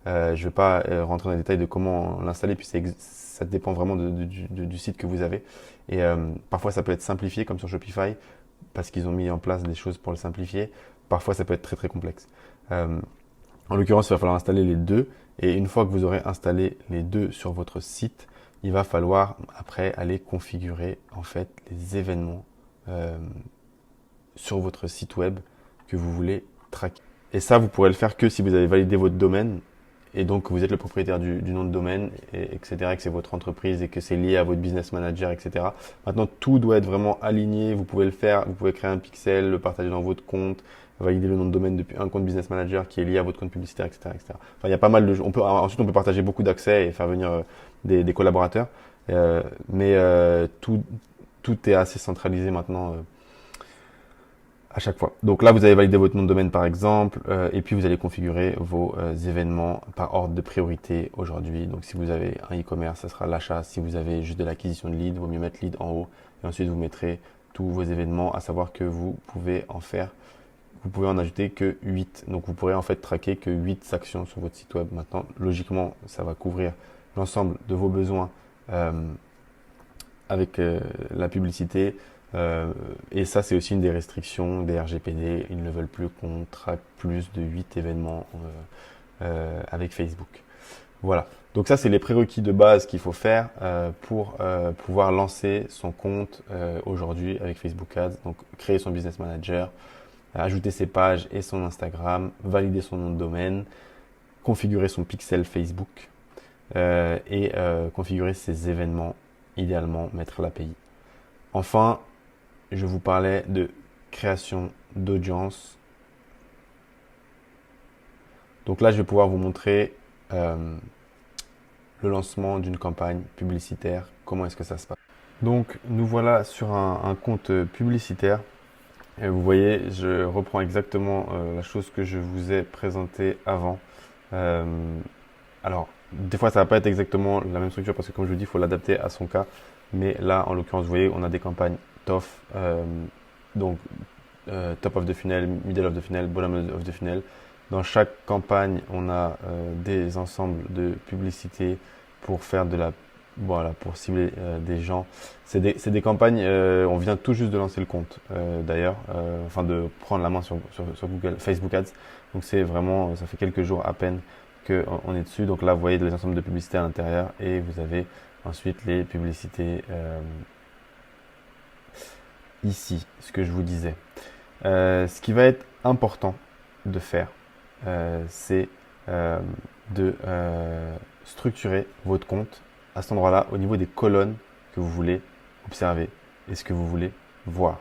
Je ne vais pas rentrer dans les détails de comment l'installer, puis ça dépend vraiment du site que vous avez. Et parfois, ça peut être simplifié, comme sur Shopify, parce qu'ils ont mis en place des choses pour le simplifier. Parfois, ça peut être très très complexe. En l'occurrence, il va falloir installer les deux. Et une fois que vous aurez installé les deux sur votre site, il va falloir après aller configurer en fait les événements sur votre site web que vous voulez traquer. Et ça, vous pourrez le faire que si vous avez validé votre domaine et donc vous êtes le propriétaire du nom de domaine, etc., que c'est votre entreprise et que c'est lié à votre business manager, etc. Maintenant, tout doit être vraiment aligné. Vous pouvez le faire, vous pouvez créer un pixel, le partager dans votre compte, valider le nom de domaine depuis un compte business manager qui est lié à votre compte publicitaire, etc., etc. Enfin, il y a pas mal de, ensuite, on peut partager beaucoup d'accès et faire venir des collaborateurs. Tout est assez centralisé maintenant à chaque fois. Donc là, vous avez validé votre nom de domaine par exemple, et puis vous allez configurer vos événements par ordre de priorité aujourd'hui. Donc si vous avez un e-commerce, ça sera l'achat. Si vous avez juste de l'acquisition de leads, il vaut mieux mettre lead en haut. Et ensuite, vous mettrez tous vos événements, à savoir que vous pouvez en ajouter que 8. Donc vous pourrez en fait traquer que 8 actions sur votre site web. Maintenant, logiquement, ça va couvrir l'ensemble de vos besoins avec la publicité. Et ça, c'est aussi une des restrictions des RGPD. Ils ne veulent plus qu'on traque plus de 8 événements avec Facebook. Voilà. Donc ça, c'est les prérequis de base qu'il faut faire pour pouvoir lancer son compte aujourd'hui avec Facebook Ads. Donc créer son business manager, ajouter ses pages et son Instagram, valider son nom de domaine, configurer son pixel Facebook et configurer ses événements, idéalement mettre l'API. Enfin, je vous parlais de création d'audience. Donc là, je vais pouvoir vous montrer le lancement d'une campagne publicitaire. Comment est-ce que ça se passe? Donc, nous voilà sur un compte publicitaire. Et vous voyez, je reprends exactement la chose que je vous ai présentée avant. Alors, des fois, ça va pas être exactement la même structure parce que, comme je vous dis, il faut l'adapter à son cas. Mais là, en l'occurrence, vous voyez, on a des campagnes TOF, donc top of the funnel, middle of the funnel, bottom of the funnel. Dans chaque campagne, on a des ensembles de publicités pour faire pour cibler des gens. C'est des campagnes, on vient tout juste de lancer le compte d'ailleurs, enfin de prendre la main sur Google, Facebook Ads. Donc c'est vraiment, ça fait quelques jours à peine qu'on est dessus. Donc là, vous voyez les ensembles de publicités à l'intérieur et vous avez ensuite les publicités ici, ce que je vous disais. Ce qui va être important de faire, c'est de structurer votre compte à cet endroit-là au niveau des colonnes que vous voulez observer et ce que vous voulez voir.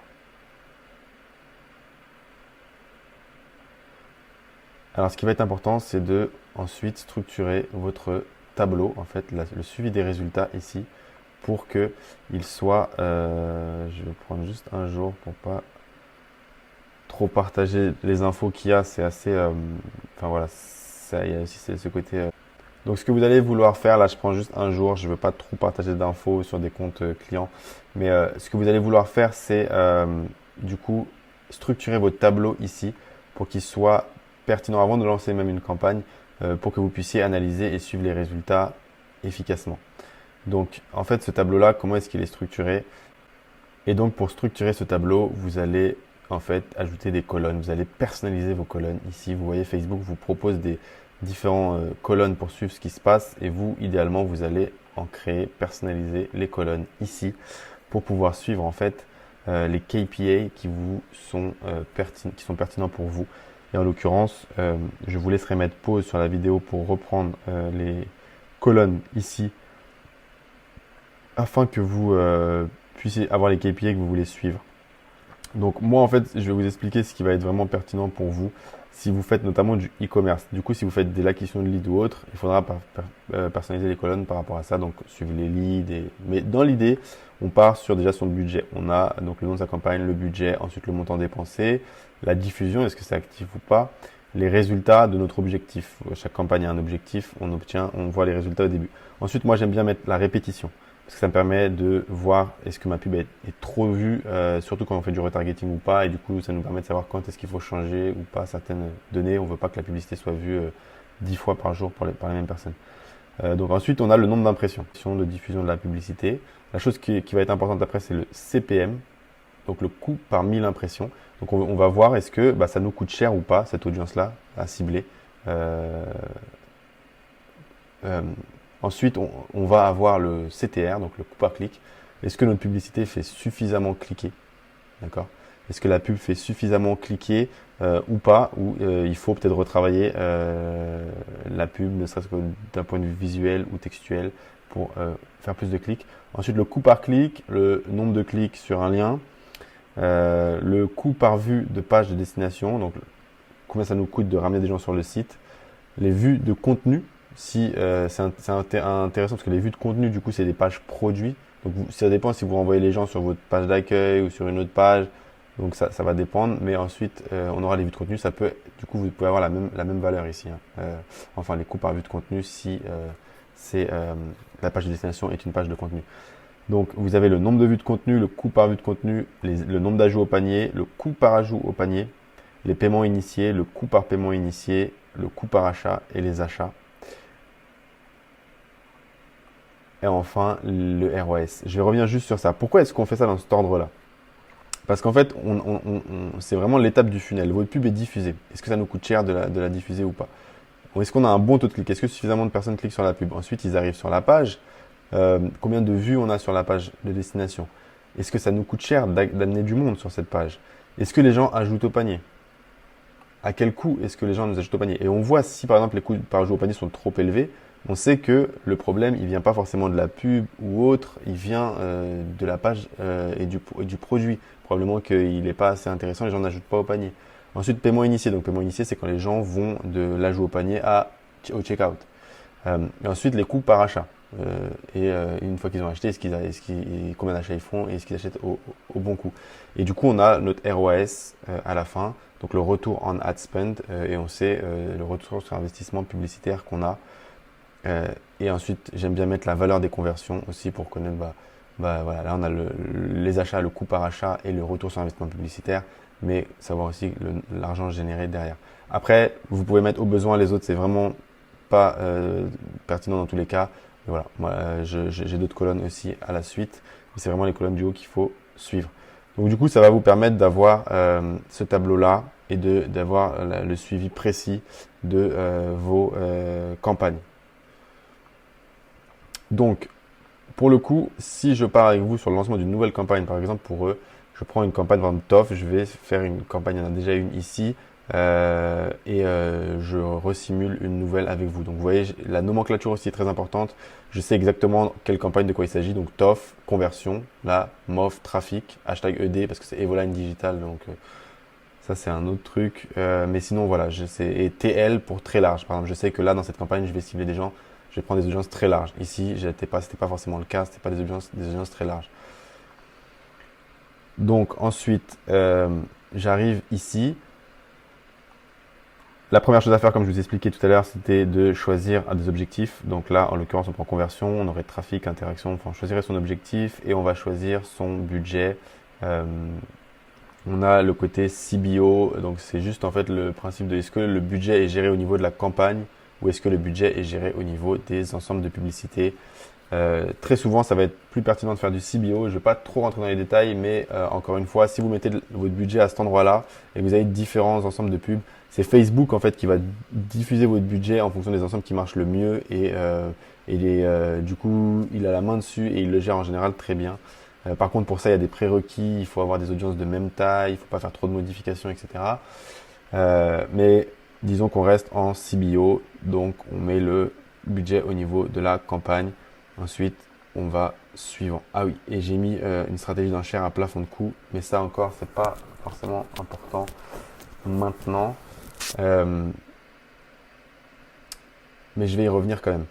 Alors, ce qui va être important, c'est de ensuite structurer votre tableau, en fait, le suivi des résultats ici, pour que il soit. Je vais prendre juste un jour pour pas trop partager les infos qu'il y a. C'est assez. Enfin voilà, il y a aussi ce côté. Donc, ce que vous allez vouloir faire, là, je prends juste un jour. Je ne veux pas trop partager d'infos sur des comptes clients, mais ce que vous allez vouloir faire, c'est du coup structurer votre tableau ici pour qu'il soit pertinent avant de lancer même une campagne pour que vous puissiez analyser et suivre les résultats efficacement. Donc en fait ce tableau-là, comment est-ce qu'il est structuré? Et donc pour structurer ce tableau, vous allez en fait ajouter des colonnes. Vous allez personnaliser vos colonnes. Ici, vous voyez, Facebook vous propose des différentes colonnes pour suivre ce qui se passe et vous, idéalement, vous allez en créer, personnaliser les colonnes ici pour pouvoir suivre en fait les KPI qui vous sont pertinents pour vous. Et en l'occurrence, je vous laisserai mettre pause sur la vidéo pour reprendre les colonnes ici afin que vous puissiez avoir les KPI que vous voulez suivre. Donc moi en fait, je vais vous expliquer ce qui va être vraiment pertinent pour vous si vous faites notamment du e-commerce. Du coup, si vous faites de l'acquisition de leads ou autre, il faudra personnaliser les colonnes par rapport à ça. Donc suivre les leads. Mais dans l'idée, on part déjà sur le budget. On a donc le nom de sa campagne, le budget, ensuite le montant dépensé, la diffusion, est-ce que c'est actif ou pas, les résultats de notre objectif. Chaque campagne a un objectif, on voit les résultats au début. Ensuite, moi j'aime bien mettre la répétition. Parce que ça me permet de voir est-ce que ma pub est trop vue, surtout quand on fait du retargeting ou pas. Et du coup, ça nous permet de savoir quand est-ce qu'il faut changer ou pas certaines données. On ne veut pas que la publicité soit vue 10 fois par jour par les mêmes personnes. Donc ensuite, on a le nombre d'impressions, de diffusion de la publicité. La chose qui va être importante après, c'est le CPM, donc le coût par 1000 impressions. Donc on va voir est-ce que ça nous coûte cher ou pas, cette audience-là, à cibler. Ensuite, on va avoir le CTR, donc le coût par clic. Est-ce que notre publicité fait suffisamment cliquer? D'accord? Est-ce que la pub fait suffisamment cliquer ou pas? Ou il faut peut-être retravailler la pub, ne serait-ce que d'un point de vue visuel ou textuel, pour faire plus de clics. Ensuite, le coût par clic, le nombre de clics sur un lien, le coût par vue de page de destination, donc combien ça nous coûte de ramener des gens sur le site, les vues de contenu. Si c'est intéressant parce que les vues de contenu, du coup, c'est des pages produits. Donc ça dépend si vous renvoyez les gens sur votre page d'accueil ou sur une autre page. Donc ça va dépendre. Mais ensuite, on aura les vues de contenu. Ça peut, du coup, vous pouvez avoir la même valeur ici. Enfin, les coûts par vue de contenu si la page de destination est une page de contenu. Donc vous avez le nombre de vues de contenu, le coût par vue de contenu, le nombre d'ajouts au panier, le coût par ajout au panier, les paiements initiés, le coût par paiement initié, le coût par achat et les achats. Et enfin, le ROS. Je vais revenir juste sur ça. Pourquoi est-ce qu'on fait ça dans cet ordre-là? Parce qu'en fait, c'est vraiment l'étape du funnel. Votre pub est diffusée. Est-ce que ça nous coûte cher de la diffuser ou pas? Est-ce qu'on a un bon taux de clic? Est-ce que suffisamment de personnes cliquent sur la pub? Ensuite, ils arrivent sur la page. Combien de vues on a sur la page de destination? Est-ce que ça nous coûte cher d'amener du monde sur cette page? Est-ce que les gens ajoutent au panier? À quel coût est-ce que les gens nous ajoutent au panier? Et on voit si par exemple les coûts par ajout au panier sont trop élevés, on sait que le problème, il vient pas forcément de la pub ou autre, il vient de la page et du produit. Probablement qu'il n'est pas assez intéressant, les gens n'ajoutent pas au panier. Ensuite, paiement initié. Donc paiement initié, c'est quand les gens vont de l'ajout au panier au checkout. Et ensuite, les coûts par achat. Une fois qu'ils ont acheté, combien d'achats ils font et est-ce qu'ils achètent au bon coût. Et du coup, on a notre ROAS à la fin, donc le retour on ad spend, et on sait le retour sur investissement publicitaire qu'on a. Et ensuite, j'aime bien mettre la valeur des conversions aussi pour connaître, voilà, là on a les achats, le coût par achat et le retour sur investissement publicitaire, mais savoir aussi l'argent généré derrière. Après, vous pouvez mettre au besoin les autres, c'est vraiment pas pertinent dans tous les cas. Mais voilà, moi j'ai d'autres colonnes aussi à la suite, mais c'est vraiment les colonnes du haut qu'il faut suivre. Donc du coup, ça va vous permettre d'avoir ce tableau-là et d'avoir le suivi précis de vos campagnes. Donc, pour le coup, si je pars avec vous sur le lancement d'une nouvelle campagne, par exemple pour eux, je prends une campagne par exemple TOF, je vais faire une campagne, il y en a déjà une ici, je resimule une nouvelle avec vous. Donc vous voyez, la nomenclature aussi est très importante. Je sais exactement quelle campagne de quoi il s'agit. Donc TOF, conversion, là, MOF, trafic, hashtag ED parce que c'est Evoline Digital. Donc ça c'est un autre truc. Mais sinon voilà, je sais. Et TL pour très large. Par exemple, je sais que là dans cette campagne, je vais cibler des gens. Je vais prendre des audiences très larges. Ici, c'était pas forcément le cas. C'était pas des audiences très larges. Donc ensuite, j'arrive ici. La première chose à faire, comme je vous ai expliqué tout à l'heure, c'était de choisir des objectifs. Donc là, en l'occurrence, on prend conversion, on aurait trafic, interaction. Enfin, on choisirait son objectif et on va choisir son budget. On a le côté CBO. Donc c'est juste en fait le principe de est-ce que le budget est géré au niveau de la campagne ou est-ce que le budget est géré au niveau des ensembles de publicité. Très souvent, ça va être plus pertinent de faire du CBO. Je ne vais pas trop rentrer dans les détails, mais encore une fois, si vous mettez votre budget à cet endroit-là et que vous avez différents ensembles de pubs, c'est Facebook en fait qui va diffuser votre budget en fonction des ensembles qui marchent le mieux et du coup, il a la main dessus et il le gère en général très bien. Par contre, pour ça, il y a des prérequis. Il faut avoir des audiences de même taille, il ne faut pas faire trop de modifications, etc. Mais disons qu'on reste en CBO, donc on met le budget au niveau de la campagne. Ensuite, on va suivant. Ah oui, et j'ai mis une stratégie d'enchère à plafond de coût, mais ça encore, c'est pas forcément important maintenant. Mais je vais y revenir quand même.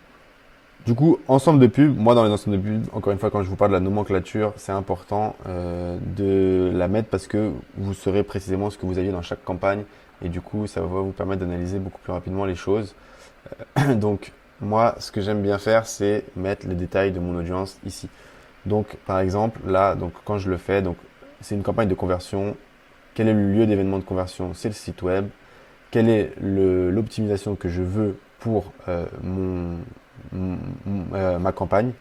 Du coup, ensemble de pubs, moi dans les ensembles de pubs, encore une fois, quand je vous parle de la nomenclature, c'est important de la mettre parce que vous saurez précisément ce que vous aviez dans chaque campagne et du coup, ça va vous permettre d'analyser beaucoup plus rapidement les choses. Donc, moi, ce que j'aime bien faire, c'est mettre les détails de mon audience ici. Donc, par exemple, là, donc quand je le fais, donc c'est une campagne de conversion. Quel est le lieu d'événement de conversion? C'est le site web. Quelle est l'optimisation que je veux pour ma campagne,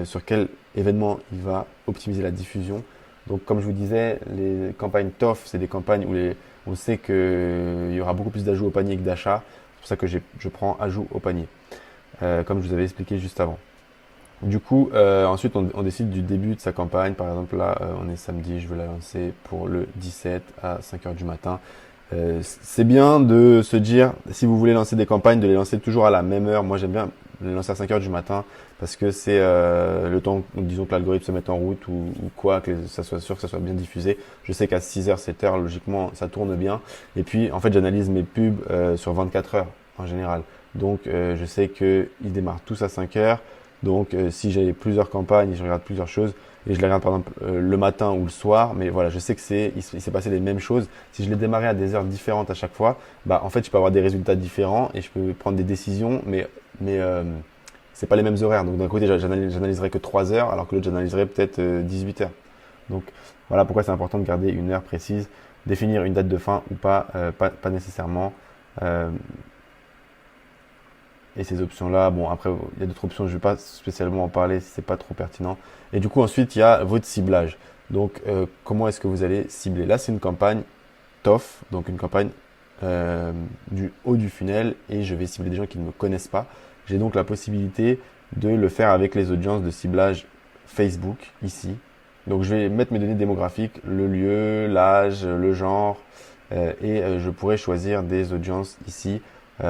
sur quel événement il va optimiser la diffusion. Donc comme je vous disais, les campagnes TOF, c'est des campagnes où on sait qu'il y aura beaucoup plus d'ajouts au panier que d'achats. C'est pour ça que je prends ajout au panier, comme je vous avais expliqué juste avant. Du coup, ensuite, on décide du début de sa campagne. Par exemple, là, on est samedi, je veux la lancer pour le 17 à 5 heures du matin. C'est bien de se dire, si vous voulez lancer des campagnes, de les lancer toujours à la même heure. Moi, j'aime bien les lancer à 5 heures du matin parce que c'est le temps, disons que l'algorithme se mette en route ou quoi, que ça soit sûr que ça soit bien diffusé. Je sais qu'à 6 heures, 7 heures, logiquement, ça tourne bien. Et puis, en fait, j'analyse mes pubs sur 24 heures en général. Donc, je sais qu'ils démarrent tous à 5 heures. Donc, si j'ai plusieurs campagnes, je regarde plusieurs choses et je les regarde par exemple le matin ou le soir, mais voilà, je sais que il s'est passé les mêmes choses. Si je les démarrais à des heures différentes à chaque fois, bah en fait, je peux avoir des résultats différents et je peux prendre des décisions, mais c'est pas les mêmes horaires. Donc d'un côté, j'analyserai que 3 heures, alors que l'autre, j'analyserai peut-être 18 heures. Donc voilà pourquoi c'est important de garder une heure précise, définir une date de fin ou pas nécessairement. Euh, et ces options-là, bon après il y a d'autres options, je ne vais pas spécialement en parler si c'est pas trop pertinent. Et du coup ensuite il y a votre ciblage. Donc comment est-ce que vous allez cibler? Là c'est une campagne TOF, donc une campagne du haut du funnel et je vais cibler des gens qui ne me connaissent pas. J'ai donc la possibilité de le faire avec les audiences de ciblage Facebook ici. Donc je vais mettre mes données démographiques, le lieu, l'âge, le genre et je pourrais choisir des audiences ici.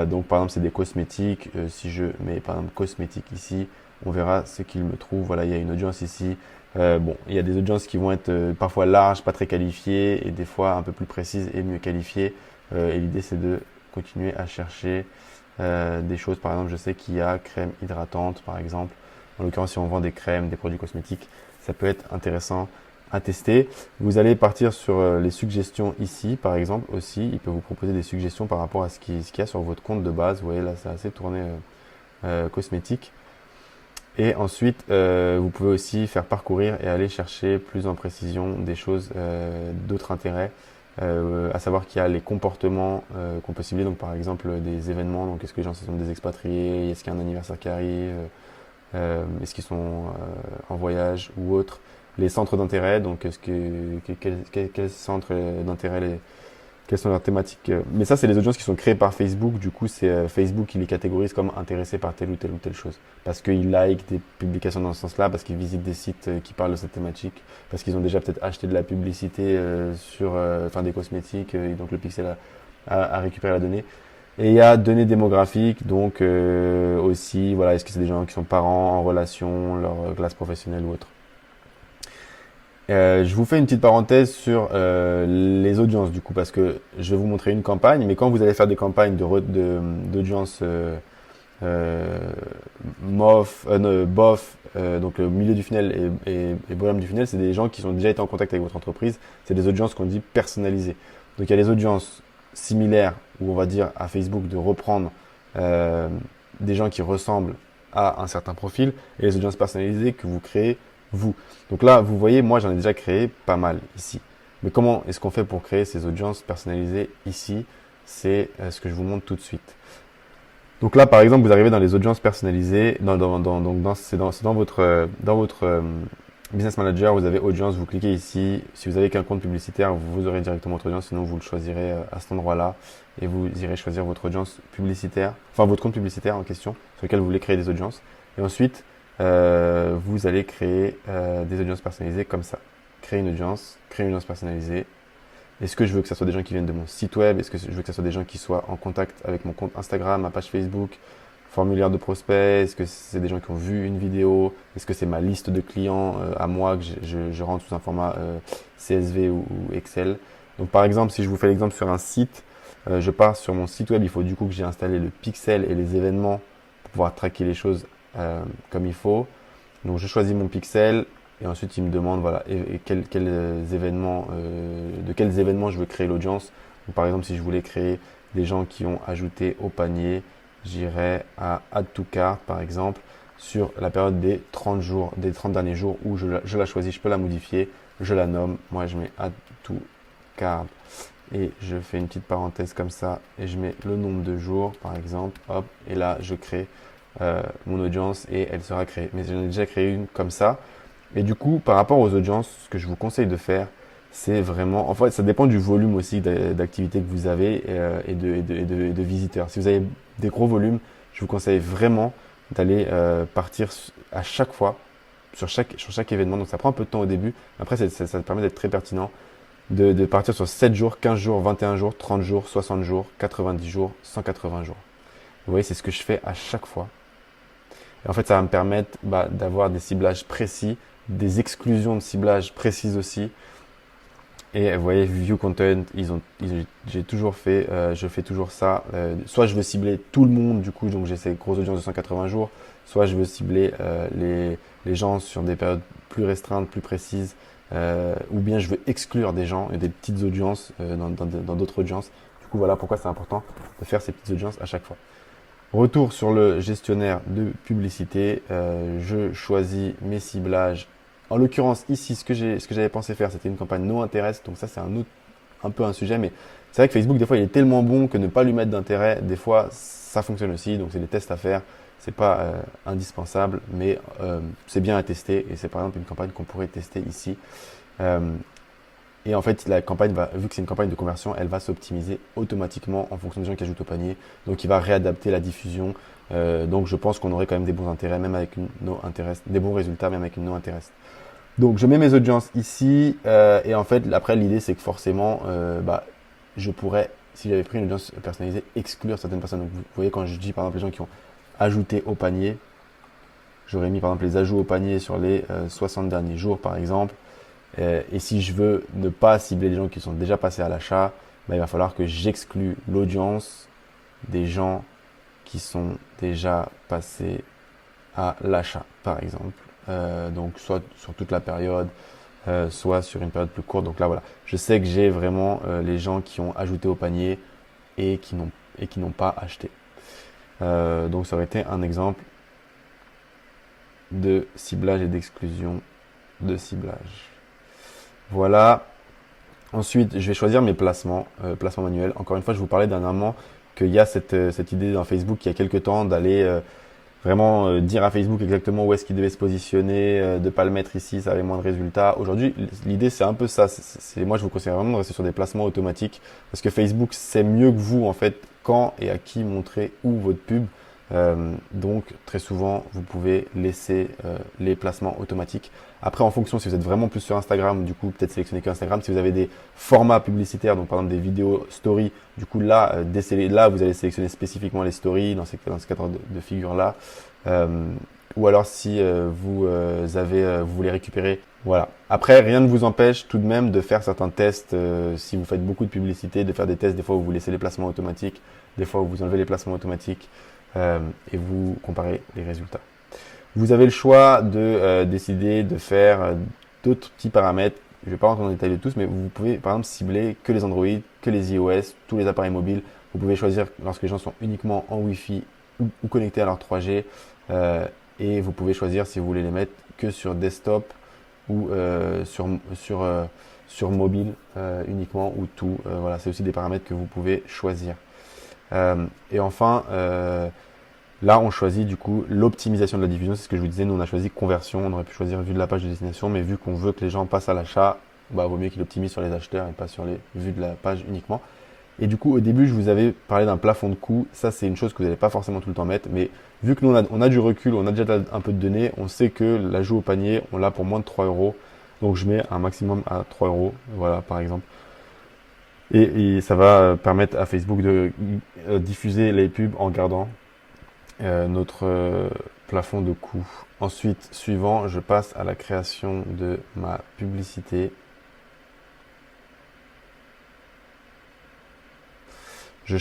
Donc par exemple c'est des cosmétiques, si je mets par exemple cosmétiques ici, on verra ce qu'il me trouve. Voilà, il y a une audience ici. Bon, il y a des audiences qui vont être parfois larges, pas très qualifiées et des fois un peu plus précises et mieux qualifiées. Et l'idée c'est de continuer à chercher des choses. Par exemple, je sais qu'il y a crème hydratante par exemple. En l'occurrence, si on vend des crèmes, des produits cosmétiques, ça peut être intéressant à tester. Vous allez partir sur les suggestions ici, par exemple aussi. Il peut vous proposer des suggestions par rapport à ce qu'il y a sur votre compte de base. Vous voyez là, c'est assez tourné cosmétique. Et ensuite, vous pouvez aussi faire parcourir et aller chercher plus en précision des choses d'autres intérêts. À savoir qu'il y a les comportements qu'on peut cibler. Donc par exemple des événements. Donc est-ce que les gens sont des expatriés? Est-ce qu'il y a un anniversaire qui arrive? Est-ce qu'ils sont en voyage ou autre? Les centres d'intérêt, donc quels centres d'intérêt, quelles sont leurs thématiques? Mais ça, c'est les audiences qui sont créées par Facebook. Du coup, c'est Facebook qui les catégorise comme intéressés par telle ou telle chose. Parce qu'ils like des publications dans ce sens-là, parce qu'ils visitent des sites qui parlent de cette thématique, parce qu'ils ont déjà peut-être acheté de la publicité sur des cosmétiques, et donc le pixel a récupéré la donnée. Et il y a données démographiques, donc aussi, voilà, est-ce que c'est des gens qui sont parents, en relation, leur classe professionnelle ou autre. Je vous fais une petite parenthèse sur les audiences du coup parce que je vais vous montrer une campagne, mais quand vous allez faire des campagnes d'audience bof, donc le milieu du funnel et bottom du funnel, c'est des gens qui ont déjà été en contact avec votre entreprise. C'est des audiences qu'on dit personnalisées. Donc il y a les audiences similaires où on va dire à Facebook de reprendre des gens qui ressemblent à un certain profil et les audiences personnalisées que vous créez vous. Donc là, vous voyez, moi j'en ai déjà créé pas mal ici. Mais comment est-ce qu'on fait pour créer ces audiences personnalisées ici? C'est ce que je vous montre tout de suite. Donc là, par exemple, vous arrivez dans les audiences personnalisées. C'est dans votre Business Manager, vous avez audience, vous cliquez ici. Si vous avez qu'un compte publicitaire, vous aurez directement votre audience, sinon vous le choisirez à cet endroit-là et vous irez choisir votre audience publicitaire, enfin votre compte publicitaire en question sur lequel vous voulez créer des audiences. Et ensuite, vous allez créer des audiences personnalisées comme ça. Créer une audience personnalisée. Est-ce que je veux que ce soit des gens qui viennent de mon site web? Est-ce que je veux que ce soit des gens qui soient en contact avec mon compte Instagram, ma page Facebook, formulaire de prospect? Est-ce que c'est des gens qui ont vu une vidéo? Est-ce que c'est ma liste de clients à moi que je rentre sous un format CSV ou Excel? Donc par exemple, si je vous fais l'exemple sur un site, je pars sur mon site web, il faut du coup que j'ai installé le pixel et les événements pour pouvoir traquer les choses comme il faut. Donc je choisis mon pixel et ensuite il me demande voilà et quels événements de quels événements je veux créer l'audience. Donc par exemple si je voulais créer des gens qui ont ajouté au panier, j'irais à Add to Cart par exemple sur la période des 30 jours, des 30 derniers jours où je la choisis, je peux la modifier, je la nomme, moi je mets Add to Cart et je fais une petite parenthèse comme ça et je mets le nombre de jours par exemple, hop, et là je crée mon audience et elle sera créée. Mais j'en ai déjà créé une comme ça. Et du coup, par rapport aux audiences, ce que je vous conseille de faire, c'est vraiment, en fait, ça dépend du volume aussi d'activité que vous avez et de visiteurs. Si vous avez des gros volumes, je vous conseille vraiment d'aller partir à chaque fois sur chaque événement. Donc ça prend un peu de temps au début. Après, ça permet d'être très pertinent de partir sur 7 jours, 15 jours, 21 jours, 30 jours, 60 jours, 90 jours, 180 jours. Vous voyez, c'est ce que je fais à chaque fois. Et en fait, ça va me permettre d'avoir des ciblages précis, des exclusions de ciblage précises aussi. Et vous voyez, view content, j'ai toujours fait, je fais toujours ça. Soit je veux cibler tout le monde, du coup, donc j'ai ces grosses audiences de 180 jours. Soit je veux cibler les gens sur des périodes plus restreintes, plus précises. Ou bien je veux exclure des gens et des petites audiences dans d'autres audiences. Du coup, voilà pourquoi c'est important de faire ces petites audiences à chaque fois. Retour sur le gestionnaire de publicité. Je choisis mes ciblages. En l'occurrence, ici, ce que j'avais pensé faire, c'était une campagne no interest. Donc ça, c'est un peu un sujet. Mais c'est vrai que Facebook, des fois, il est tellement bon que ne pas lui mettre d'intérêt, des fois, ça fonctionne aussi. Donc c'est des tests à faire. C'est pas indispensable, mais c'est bien à tester. Et c'est par exemple une campagne qu'on pourrait tester ici. Et en fait, la campagne vu que c'est une campagne de conversion, elle va s'optimiser automatiquement en fonction des gens qui ajoutent au panier. Donc, il va réadapter la diffusion. Donc, je pense qu'on aurait quand même des bons intérêts, même avec une no interest, des bons résultats, même avec une no interest. Donc, je mets mes audiences ici. Et en fait, après, l'idée, c'est que forcément, je pourrais, si j'avais pris une audience personnalisée, exclure certaines personnes. Donc, vous voyez, quand je dis, par exemple, les gens qui ont ajouté au panier, j'aurais mis, par exemple, les ajouts au panier sur les 60 derniers jours, par exemple. Et si je veux ne pas cibler les gens qui sont déjà passés à l'achat, il va falloir que j'exclue l'audience des gens qui sont déjà passés à l'achat, par exemple. Donc soit sur toute la période, soit sur une période plus courte. Donc là, voilà, je sais que j'ai vraiment les gens qui ont ajouté au panier et qui n'ont pas acheté. Donc ça aurait été un exemple de ciblage et d'exclusion de ciblage. Voilà. Ensuite, je vais choisir mes placements manuels. Encore une fois, je vous parlais dernièrement qu'il y a cette idée dans Facebook il y a quelques temps d'aller vraiment dire à Facebook exactement où est-ce qu'il devait se positionner, de ne pas le mettre ici, ça avait moins de résultats. Aujourd'hui, l'idée c'est un peu ça. Moi, je vous conseille vraiment de rester sur des placements automatiques parce que Facebook sait mieux que vous en fait quand et à qui montrer où votre pub. Donc très souvent vous pouvez laisser les placements automatiques. Après en fonction si vous êtes vraiment plus sur Instagram, du coup peut-être sélectionner que Instagram. Si vous avez des formats publicitaires, donc par exemple des vidéos story, du coup là, là vous allez sélectionner spécifiquement les stories dans ce cadre de figure là. Ou alors si vous voulez récupérer. Voilà. Après, rien ne vous empêche tout de même de faire certains tests si vous faites beaucoup de publicité, de faire des tests des fois où vous laissez les placements automatiques, des fois où vous enlevez les placements automatiques. Et vous comparez les résultats. Vous avez le choix de décider de faire d'autres petits paramètres. Je ne vais pas rentrer dans le détail de tous, mais vous pouvez par exemple cibler que les Android, que les iOS, tous les appareils mobiles. Vous pouvez choisir lorsque les gens sont uniquement en Wi-Fi ou connectés à leur 3G. Et vous pouvez choisir si vous voulez les mettre que sur desktop ou sur mobile uniquement ou tout. Voilà, c'est aussi des paramètres que vous pouvez choisir. Et enfin, là, on choisit du coup l'optimisation de la diffusion. C'est ce que je vous disais. Nous, on a choisi conversion. On aurait pu choisir vue de la page de destination, mais vu qu'on veut que les gens passent à l'achat, vaut mieux qu'il optimise sur les acheteurs et pas sur les vues de la page uniquement. Et du coup, au début, je vous avais parlé d'un plafond de coût. Ça, c'est une chose que vous n'allez pas forcément tout le temps mettre. Mais vu que nous, on a du recul, on a déjà un peu de données, on sait que l'ajout au panier, on l'a pour moins de 3 euros. Donc, je mets un maximum à 3 euros. Voilà, par exemple. Et ça va permettre à Facebook de diffuser les pubs en gardant notre plafond de coût. Ensuite, suivant, je passe à la création de ma publicité. Je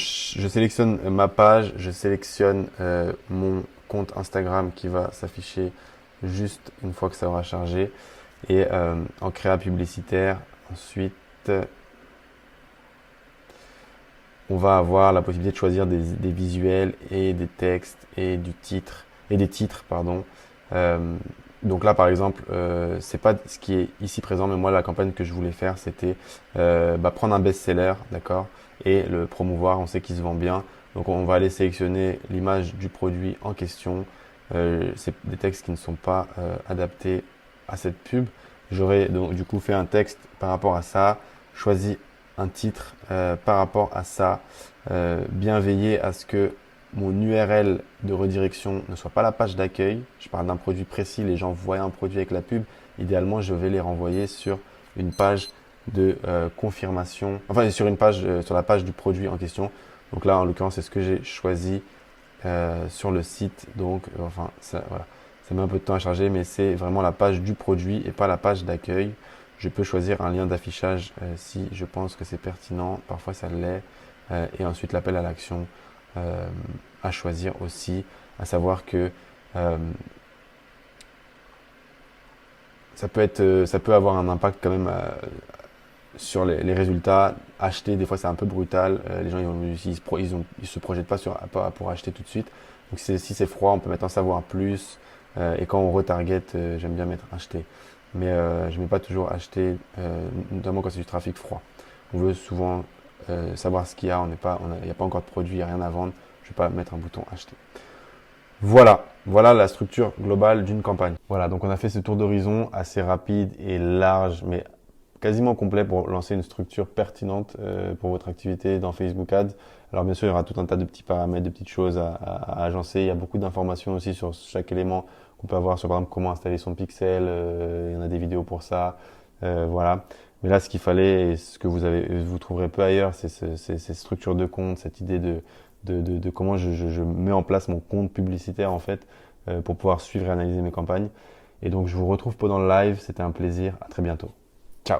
sélectionne ma page, je sélectionne mon compte Instagram qui va s'afficher juste une fois que ça aura chargé. Et en créa publicitaire, ensuite, on va avoir la possibilité de choisir des visuels et des textes et des titres, pardon. Donc là, par exemple, c'est pas ce qui est ici présent, mais moi, la campagne que je voulais faire, c'était prendre un best-seller, d'accord, et le promouvoir. On sait qu'il se vend bien, donc on va aller sélectionner l'image du produit en question. C'est des textes qui ne sont pas adaptés à cette pub. J'aurais donc du coup fait un texte par rapport à ça, choisi un titre par rapport à ça, bien veiller à ce que mon URL de redirection ne soit pas la page d'accueil. Je parle d'un produit précis, les gens voient un produit avec la pub. Idéalement, je vais les renvoyer sur une page de confirmation, enfin sur une page, sur la page du produit en question. Donc là, en l'occurrence, c'est ce que j'ai choisi sur le site. Donc, enfin, ça, voilà, ça met un peu de temps à charger, mais c'est vraiment la page du produit et pas la page d'accueil. Je peux choisir un lien d'affichage si je pense que c'est pertinent. Parfois, ça l'est. Et ensuite, l'appel à l'action à choisir aussi, à savoir que ça peut avoir un impact quand même sur les résultats. Acheter, des fois, c'est un peu brutal. Les gens, ils se projettent pas pour acheter tout de suite. Donc, si c'est froid, on peut mettre en savoir plus. Et quand on retarget, j'aime bien mettre acheter. Mais je mets pas toujours acheter, notamment quand c'est du trafic froid. On veut souvent savoir ce qu'il y a. Il n'y a pas encore de produit, il n'y a rien à vendre. Je ne vais pas mettre un bouton acheter. Voilà la structure globale d'une campagne. Voilà, donc on a fait ce tour d'horizon assez rapide et large, mais quasiment complet pour lancer une structure pertinente pour votre activité dans Facebook Ads. Alors bien sûr, il y aura tout un tas de petits paramètres, de petites choses à agencer. Il y a beaucoup d'informations aussi sur chaque élément qu'on peut avoir sur par exemple comment installer son pixel. Il y en a des vidéos pour ça. Voilà. Mais là, ce qu'il fallait et ce que vous trouverez peu ailleurs, c'est ces structures de compte, cette idée de comment je mets en place mon compte publicitaire en fait pour pouvoir suivre et analyser mes campagnes. Et donc, je vous retrouve pendant le live. C'était un plaisir. À très bientôt. Ciao.